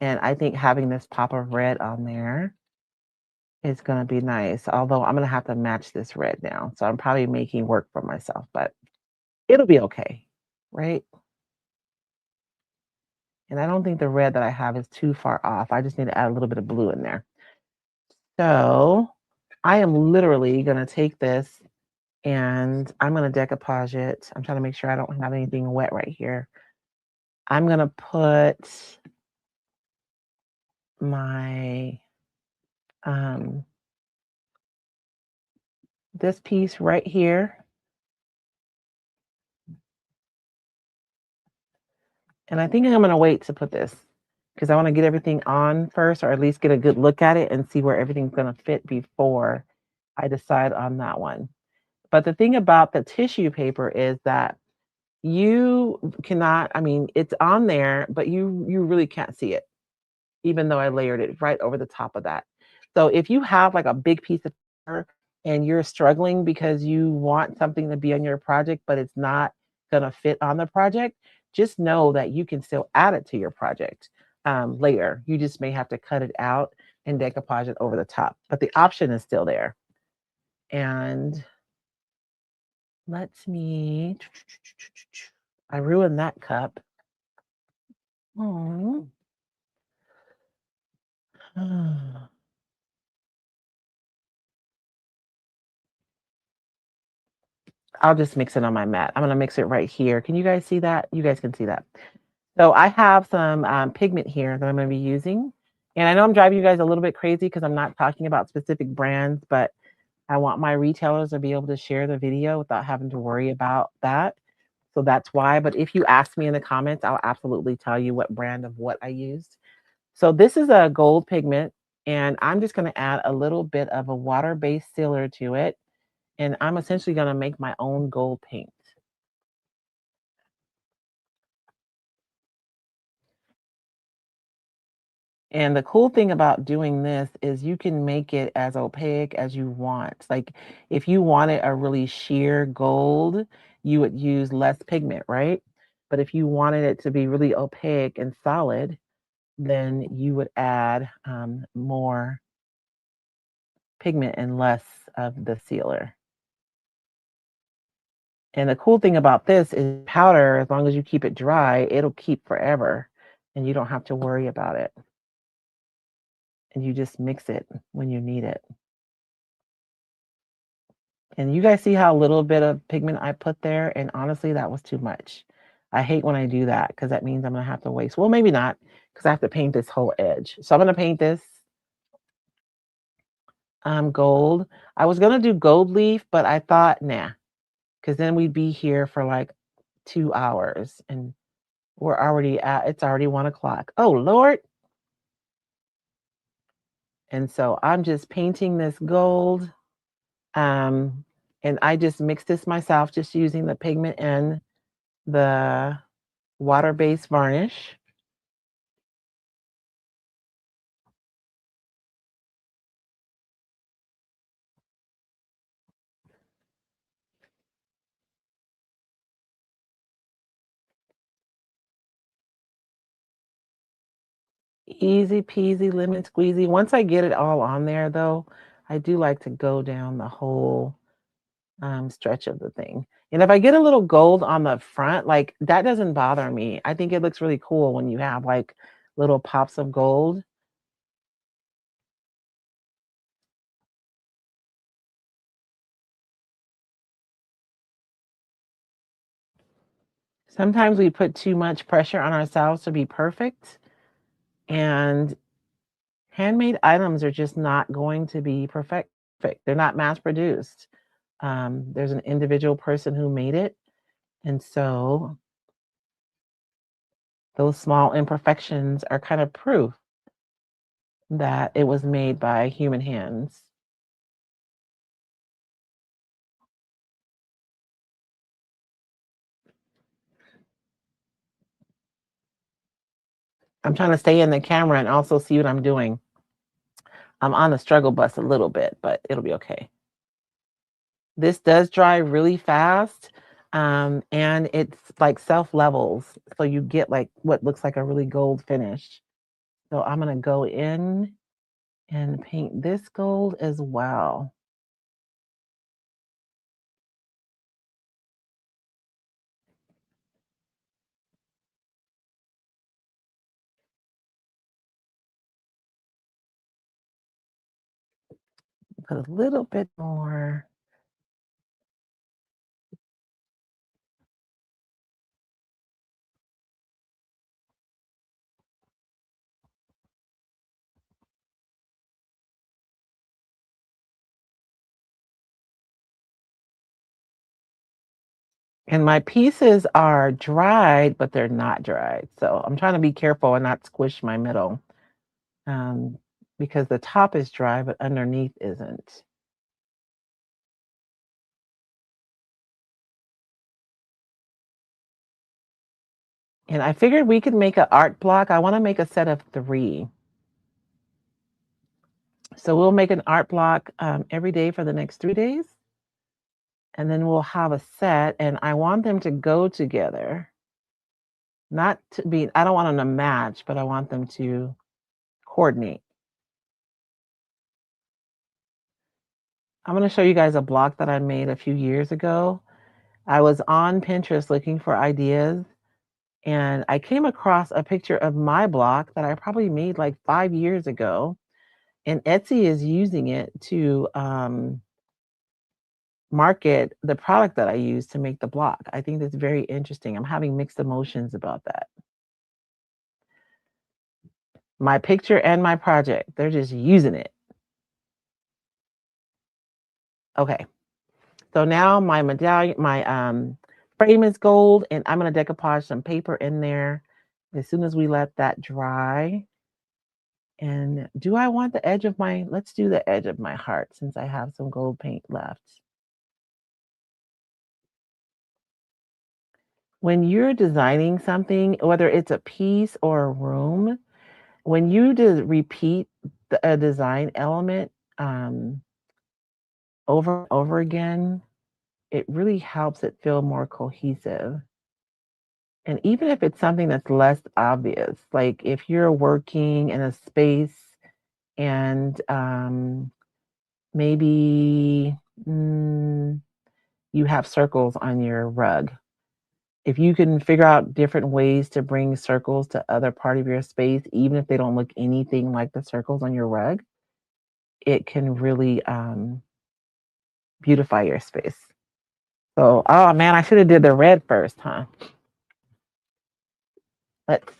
And I think having this pop of red on there is gonna be nice, although I'm gonna have to match this red now. So I'm probably making work for myself, but it'll be okay, right? And I don't think the red that I have is too far off. I just need to add a little bit of blue in there. So I am literally gonna take this and I'm gonna decoupage it. I'm trying to make sure I don't have anything wet right here. I'm gonna put my this piece right here. And I think I'm gonna wait to put this because I want to get everything on first, or at least get a good look at it and see where everything's gonna fit before I decide on that one. But the thing about the tissue paper is that you cannot, I mean, it's on there, but you really can't see it, even though I layered it right over the top of that. So if you have like a big piece of paper and you're struggling because you want something to be on your project, but it's not going to fit on the project, just know that you can still add it to your project later. You just may have to cut it out and decoupage it over the top, but the option is still there. And let me, I ruined that cup. Oh. I'll just mix it on my mat. I'm gonna mix it right here. Can you guys see that? You guys can see that. So I have some pigment here that I'm gonna be using. And I know I'm driving you guys a little bit crazy because I'm not talking about specific brands, but I want my retailers to be able to share the video without having to worry about that. So that's why. But if you ask me in the comments, I'll absolutely tell you what brand of what I used. So this is a gold pigment, and I'm just gonna add a little bit of a water-based sealer to it. And I'm essentially gonna make my own gold paint. And the cool thing about doing this is you can make it as opaque as you want. Like if you wanted a really sheer gold, you would use less pigment, right? But if you wanted it to be really opaque and solid, then you would add more pigment and less of the sealer. And the cool thing about this is powder, as long as you keep it dry, it'll keep forever and you don't have to worry about it. And you just mix it when you need it. And you guys see how little bit of pigment I put there? And honestly, that was too much. I hate when I do that because that means I'm gonna have to waste. Well, maybe not, because I have to paint this whole edge. So I'm gonna paint this gold. I was gonna do gold leaf, but I thought, nah, because then we'd be here for like 2 hours and we're already at, it's already 1 o'clock. Oh Lord. And so I'm just painting this gold. Um, and I just mixed this myself, just using the pigment and the water-based varnish. Easy peasy, lemon squeezy. Once I get it all on there, though, I do like to go down the whole stretch of the thing. And if I get a little gold on the front, like that doesn't bother me. I think it looks really cool when you have like little pops of gold. Sometimes we put too much pressure on ourselves to be perfect, and handmade items are just not going to be perfect. They're not mass produced. There's an individual person who made it. And so those small imperfections are kind of proof that it was made by human hands. I'm trying to stay in the camera and also see what I'm doing. I'm on the struggle bus a little bit, but it'll be okay. This does dry really fast. And it's like self levels. So you get like what looks like a really gold finish. So I'm going to go in and paint this gold as well. Put a little bit more. And my pieces are dried, but they're not dried. So I'm trying to be careful and not squish my middle, because the top is dry, but underneath isn't. And I figured we could make an art block. I want to make a set of 3. So we'll make an art block every day for the next 3 days. And then we'll have a set, and I want them to go together. Not to be, I don't want them to match, but I want them to coordinate. I'm going to show you guys a block that I made a few years ago. I was on Pinterest looking for ideas, and I came across a picture of my block that I probably made like 5 years ago. And Etsy is using it to market the product that I use to make the block. I think that's very interesting. I'm having mixed emotions about that. My picture and my project, they're just using it. Okay. So now my medallion, my frame is gold, and I'm going to decoupage some paper in there as soon as we let that dry. And do I want the edge of my, let's do the edge of my heart since I have some gold paint left. When you're designing something, whether it's a piece or a room, when you repeat a design element over and over again, it really helps it feel more cohesive. And even if it's something that's less obvious, like if you're working in a space and maybe you have circles on your rug. If you can figure out different ways to bring circles to other part of your space, even if they don't look anything like the circles on your rug, it can really beautify your space. So, oh man, I should have did the red first, huh? Let's,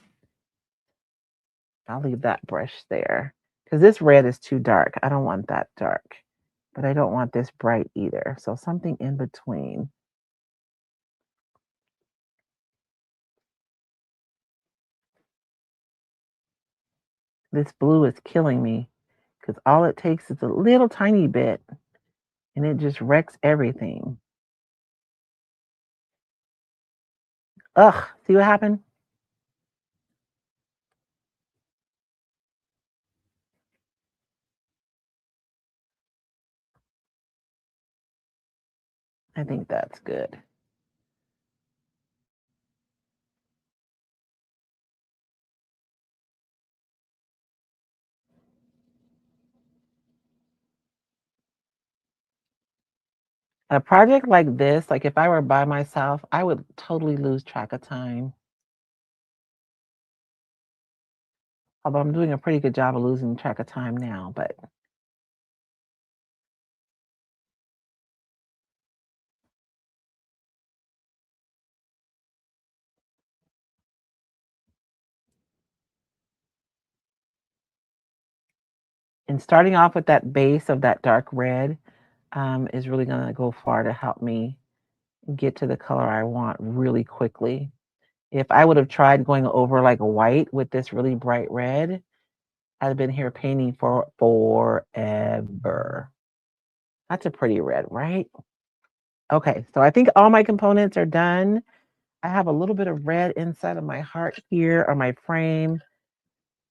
I'll leave that brush there because this red is too dark. I don't want that dark, but I don't want this bright either. So something in between. This blue is killing me because all it takes is a little tiny bit and it just wrecks everything. Ugh, see what happened? I think that's good. A project like this, like if I were by myself, I would totally lose track of time. Although I'm doing a pretty good job of losing track of time now, but and starting off with that base of that dark red is really going to go far to help me get to the color I want really quickly. If I would have tried going over like a white with this really bright red, I'd have been here painting for forever. That's a pretty red, right? Okay, so I think all my components are done. I have a little bit of red inside of my heart here or my frame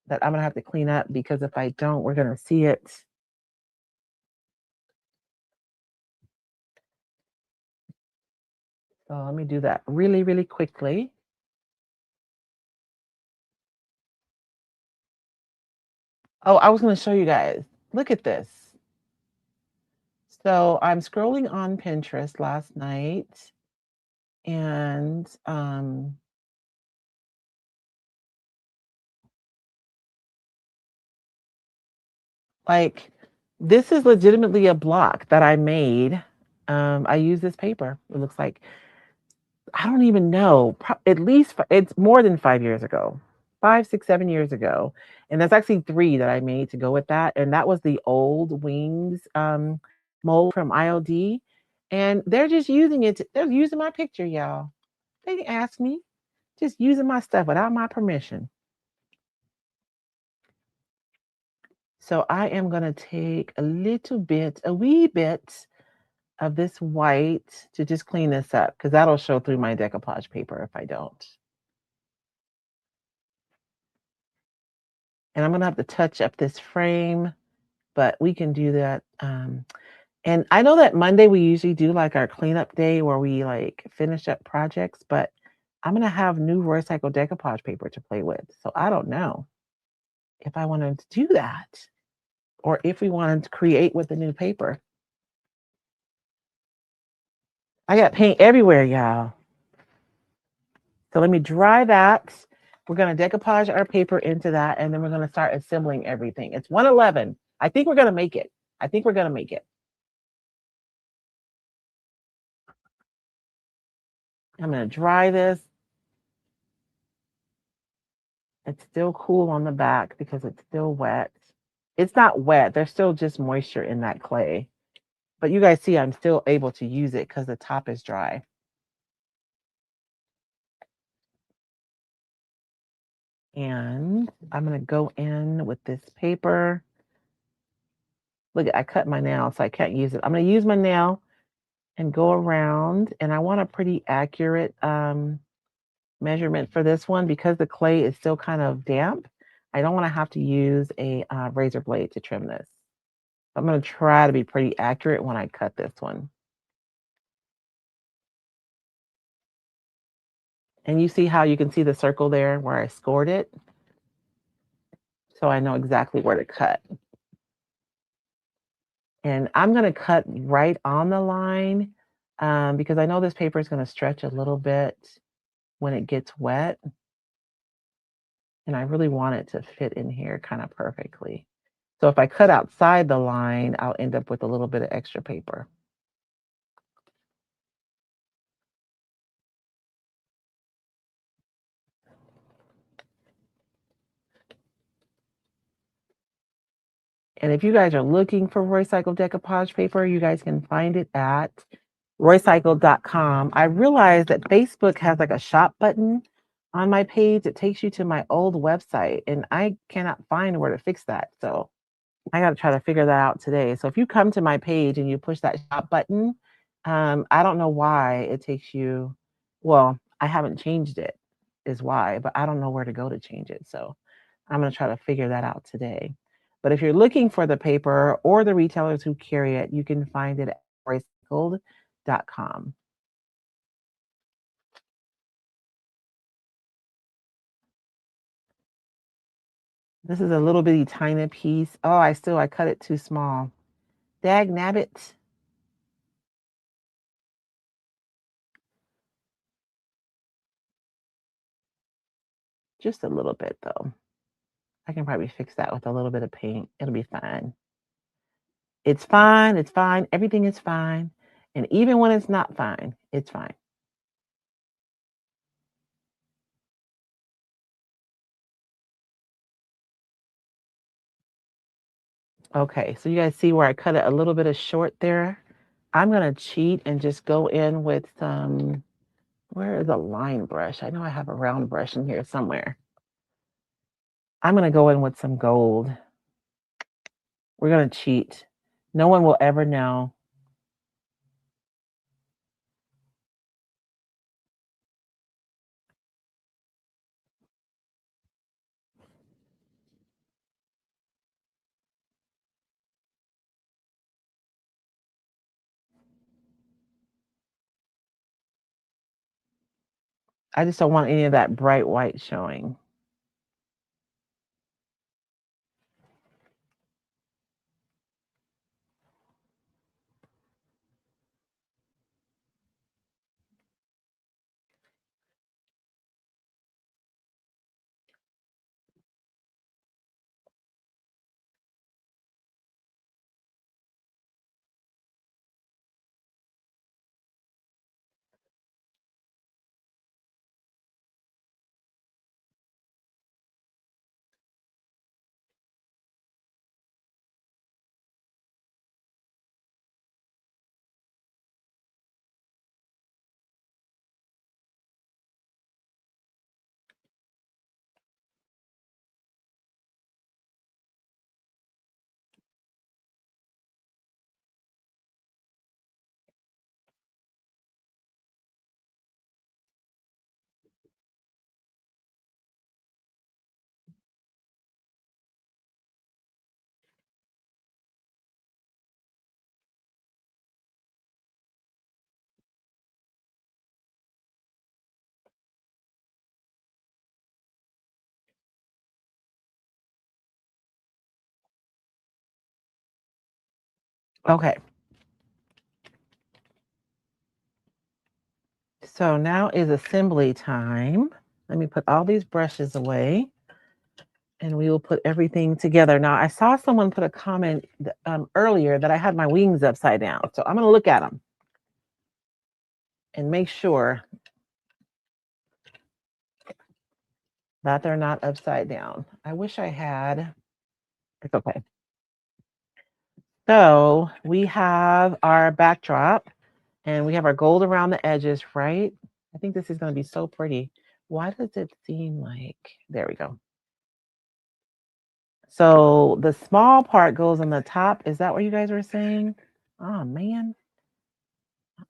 that I'm gonna have to clean up because if I don't, we're gonna see it. So let me do that really, really quickly. Oh, I was going to show you guys. Look at this. So I'm scrolling on Pinterest last night and like this is legitimately a block that I made. I use this paper. It looks like I don't even know. At least it's more than 5 years ago, 5, 6, 7 years ago, and there's actually three that I made to go with that, and that was the old wings mold from IOD, and they're just using it. They're using my picture, y'all. They didn't ask me, just using my stuff without my permission. So I am gonna take a wee bit of this white to just clean this up because that'll show through my decoupage paper if I don't. And I'm gonna have to touch up this frame, but we can do that. And I know that Monday we usually do like our cleanup day where we like finish up projects, but I'm gonna have new recycled decoupage paper to play with. So I don't know if I wanted to do that or if we wanted to create with the new paper. I got paint everywhere, y'all. So let me dry that. We're gonna decoupage our paper into that, and then we're gonna start assembling everything. It's 111. I think we're gonna make it. I think we're gonna make it. I'm gonna dry this. It's still cool on the back because it's still wet. It's not wet. There's still just moisture in that clay. But you guys see I'm still able to use it because the top is dry. And I'm going to go in with this paper. Look, I cut my nail, so I can't use it. I'm going to use my nail and go around. And I want a pretty accurate measurement for this one because the clay is still kind of damp. I don't want to have to use a razor blade to trim this. I'm going to try to be pretty accurate when I cut this one. And you see how you can see the circle there where I scored it? So I know exactly where to cut. And I'm going to cut right on the line because I know this paper is going to stretch a little bit when it gets wet. And I really want it to fit in here kind of perfectly. So if I cut outside the line, I'll end up with a little bit of extra paper. And if you guys are looking for Roycycle decoupage paper, you guys can find it at roycycle.com. I realized that Facebook has like a shop button on my page that takes you to my old website, and I cannot find where to fix that. So I got to try to figure that out today. So if you come to my page and you push that shop button, I don't know why it takes you. Well, I haven't changed it, is why, but I don't know where to go to change it. So I'm going to try to figure that out today. But if you're looking for the paper or the retailers who carry it, you can find it at recycled.com. This is a little bitty tiny piece. Oh, I cut it too small. Dag nabbit. Just a little bit though. I can probably fix that with a little bit of paint. It'll be fine. It's fine. It's fine. Everything is fine. And even when it's not fine, it's fine. Okay, so you guys see where I cut it a little bit of short there? I'm going to cheat and just go in with some, where is a line brush? I know I have a round brush in here somewhere. I'm going to go in with some gold. We're going to cheat. No one will ever know. I just don't want any of that bright white showing. Okay. So now is assembly time. Let me put all these brushes away and we will put everything together. Now, I saw someone put a comment earlier that I had my wings upside down. So I'm going to look at them and make sure that they're not upside down. I wish I had. It's okay. So we have our backdrop and we have our gold around the edges, right? I think this is going to be so pretty. Why does it seem like, there we go. So the small part goes on the top. Is that what you guys were saying? Oh man,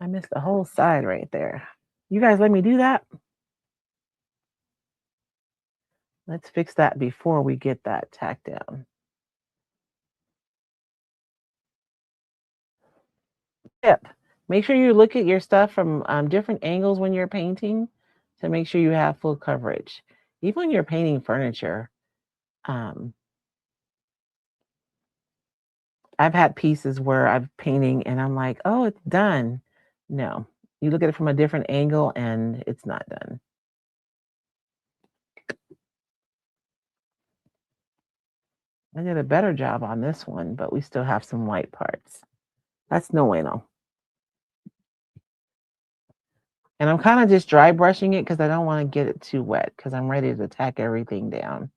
I missed the whole side right there. You guys let me do that? Let's fix that before we get that tacked down. Tip, make sure you look at your stuff from different angles when you're painting to make sure you have full coverage. Even when you're painting furniture, um, I've had pieces where I'm painting and I'm like, oh, it's done. No, you look at it from a different angle and it's not done. I did a better job on this one, but we still have some white parts. That's no bueno. And I'm kind of just dry brushing it because I don't want to get it too wet because I'm ready to tack everything down.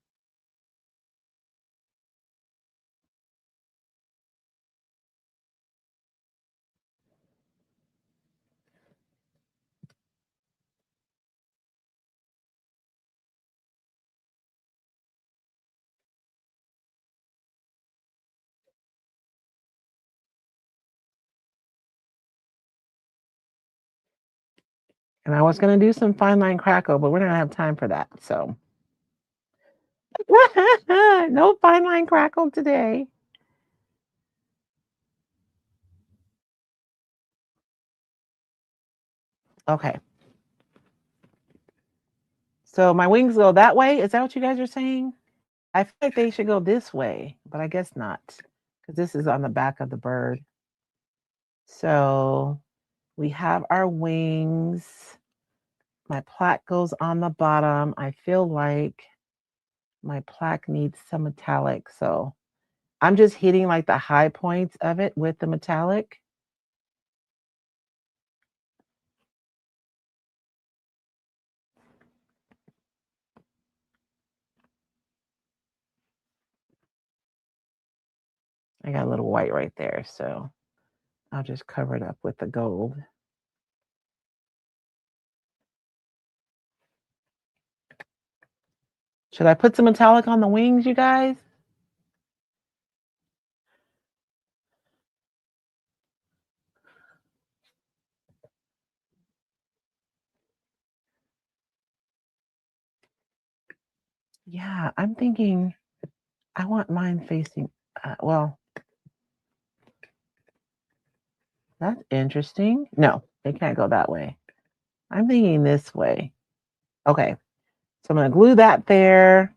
And I was going to do some fine line crackle, but we're not going to have time for that. So no fine line crackle today. Okay. So my wings go that way. Is that what you guys are saying? I feel like they should go this way, but I guess not because this is on the back of the bird. So we have our wings. My plaque goes on the bottom. I feel like my plaque needs some metallic. So I'm just hitting like the high points of it with the metallic. I got a little white right there. So I'll just cover it up with the gold. Should I put some metallic on the wings, you guys? Yeah, I'm thinking I want mine facing, well, that's interesting. No, it can't go that way. I'm thinking this way. Okay, so I'm going to glue that there.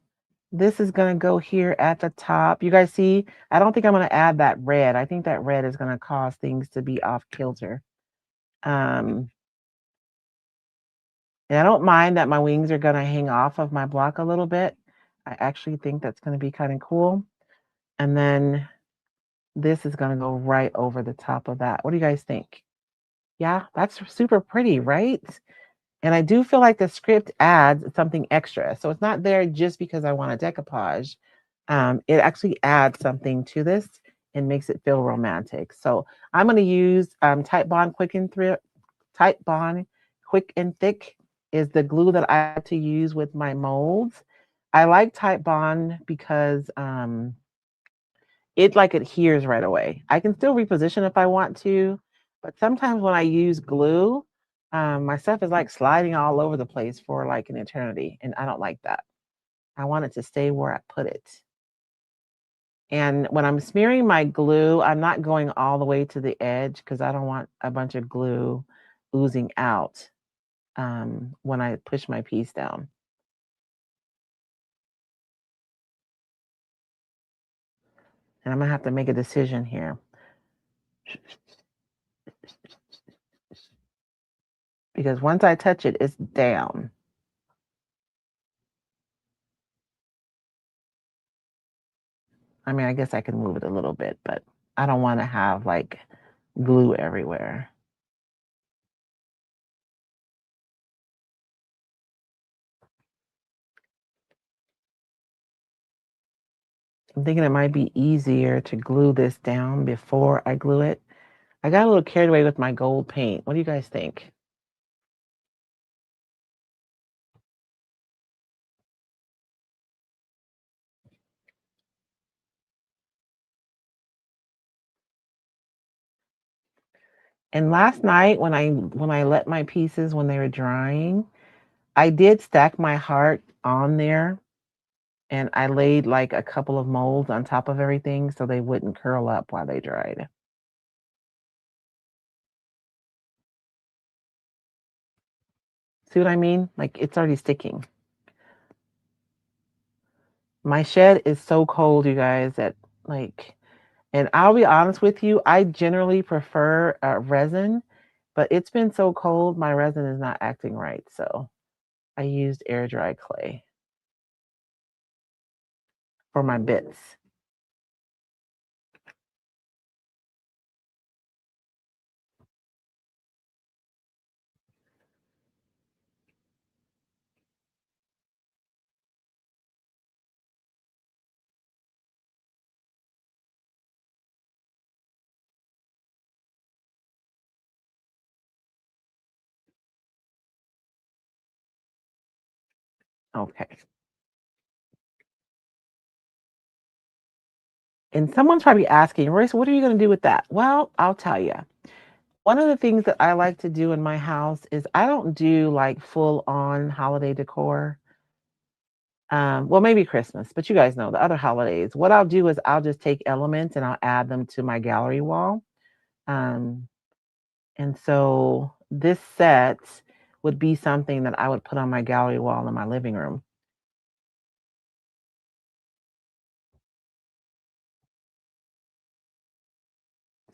This is going to go here at the top. You guys see, I don't think I'm going to add that red. I think that red is going to cause things to be off kilter. And I don't mind that my wings are going to hang off of my block a little bit. I actually think that's going to be kind of cool. And then this is going to go right over the top of that. What do you guys think? Yeah, that's super pretty, right? And I do feel like the script adds something extra. So it's not there just because I want a decoupage. It actually adds something to this and makes it feel romantic. So I'm going to use Type Bond Quick and Thick is the glue that I have to use with my molds. I like Type Bond because it like adheres right away. I can still reposition if I want to, but sometimes when I use glue, my stuff is like sliding all over the place for like an eternity, and I don't like that. I want it to stay where I put it. And when I'm smearing my glue, I'm not going all the way to the edge because I don't want a bunch of glue oozing out when I push my piece down. And I'm gonna have to make a decision here. Because once I touch it, it's down. I mean, I guess I can move it a little bit, but I don't want to have like glue everywhere. I'm thinking it might be easier to glue this down before I glue it. I got a little carried away with my gold paint. What do you guys think? And last night when I let my pieces when they were drying, I did stack my heart on there and I laid like a couple of molds on top of everything so they wouldn't curl up while they dried. See what I mean? Like it's already sticking. My shed is so cold, you guys, that like, and I'll be honest with you, I generally prefer resin, but it's been so cold, my resin is not acting right. So I used air dry clay for my bits. Okay. And someone's probably asking, Royce, what are you going to do with that? Well, I'll tell you. One of the things that I like to do in my house is I don't do like full on holiday decor. Well, maybe Christmas, but you guys know the other holidays. What I'll do is I'll just take elements and I'll add them to my gallery wall. Um, and so this set would be something that I would put on my gallery wall in my living room.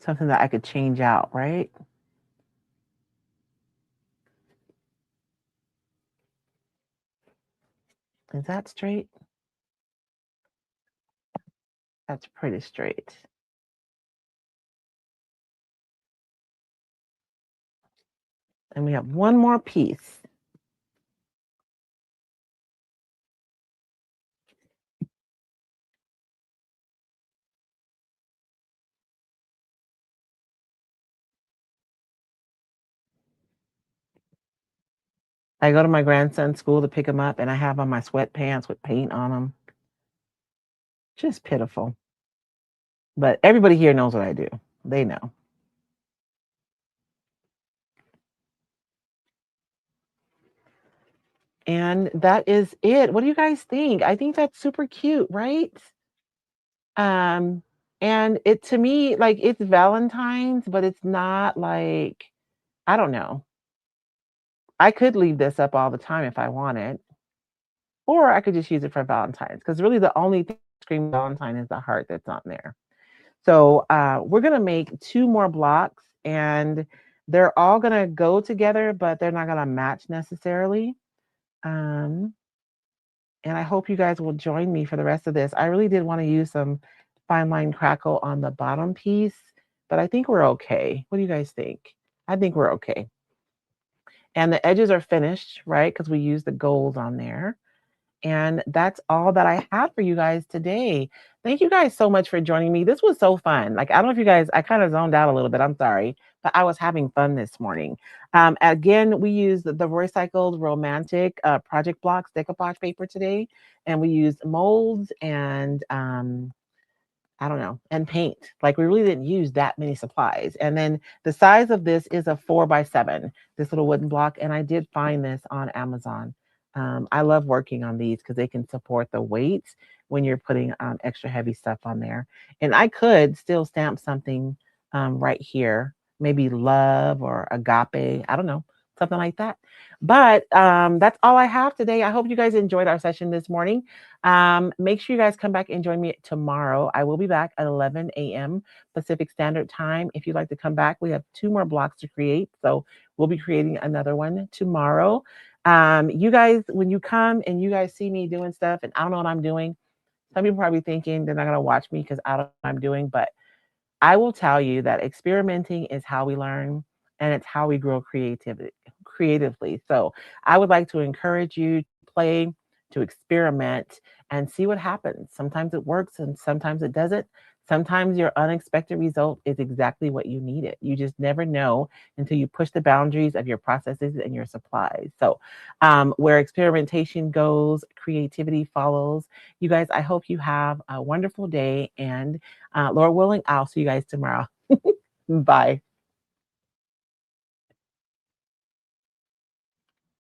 Something that I could change out, right? Is that straight? That's pretty straight. And we have one more piece. I go to my grandson's school to pick him up, and I have on my sweatpants with paint on them. Just pitiful. But everybody here knows what I do. They know. And that is it. What do you guys think? I think that's super cute, right? Um, and it to me, like it's Valentine's, but it's not like I don't know. I could leave this up all the time if I wanted, or I could just use it for Valentine's because really the only thing screaming Valentine is the heart that's on there. So we're gonna make two more blocks, and they're all gonna go together, but they're not gonna match necessarily. Um, and I hope you guys will join me for the rest of this. I really did want to use some fine line crackle on the bottom piece, but I think we're okay. What do you guys think? I think we're okay. And the edges are finished, right? Because we used the gold on there. And that's all that I have for you guys today. Thank you guys so much for joining me. This was so fun. Like, I don't know if you guys, I kind of zoned out a little bit. I'm sorry, but I was having fun this morning. Again, we used the Recycled Romantic project blocks, decoupage paper today, and we used molds and I don't know, and paint. Like we really didn't use that many supplies. And then the size of this is a 4x7, this little wooden block. And I did find this on Amazon. I love working on these because they can support the weight when you're putting extra heavy stuff on there. And I could still stamp something right here, maybe love or agape. I don't know. something like that. But that's all I have today. I hope you guys enjoyed our session this morning. Make sure you guys come back and join me tomorrow. I will be back at 11 a.m. Pacific Standard Time. If you'd like to come back, we have 2 more blocks to create. So we'll be creating another one tomorrow. You guys, when you come and you guys see me doing stuff and I don't know what I'm doing, some people probably thinking they're not going to watch me because I don't know what I'm doing. But I will tell you that experimenting is how we learn and it's how we grow creatively. So I would like to encourage you to play, to experiment and see what happens. Sometimes it works and sometimes it doesn't. Sometimes your unexpected result is exactly what you needed. You just never know until you push the boundaries of your processes and your supplies. So, where experimentation goes, creativity follows. You guys, I hope you have a wonderful day. And Lord willing, I'll see you guys tomorrow. Bye.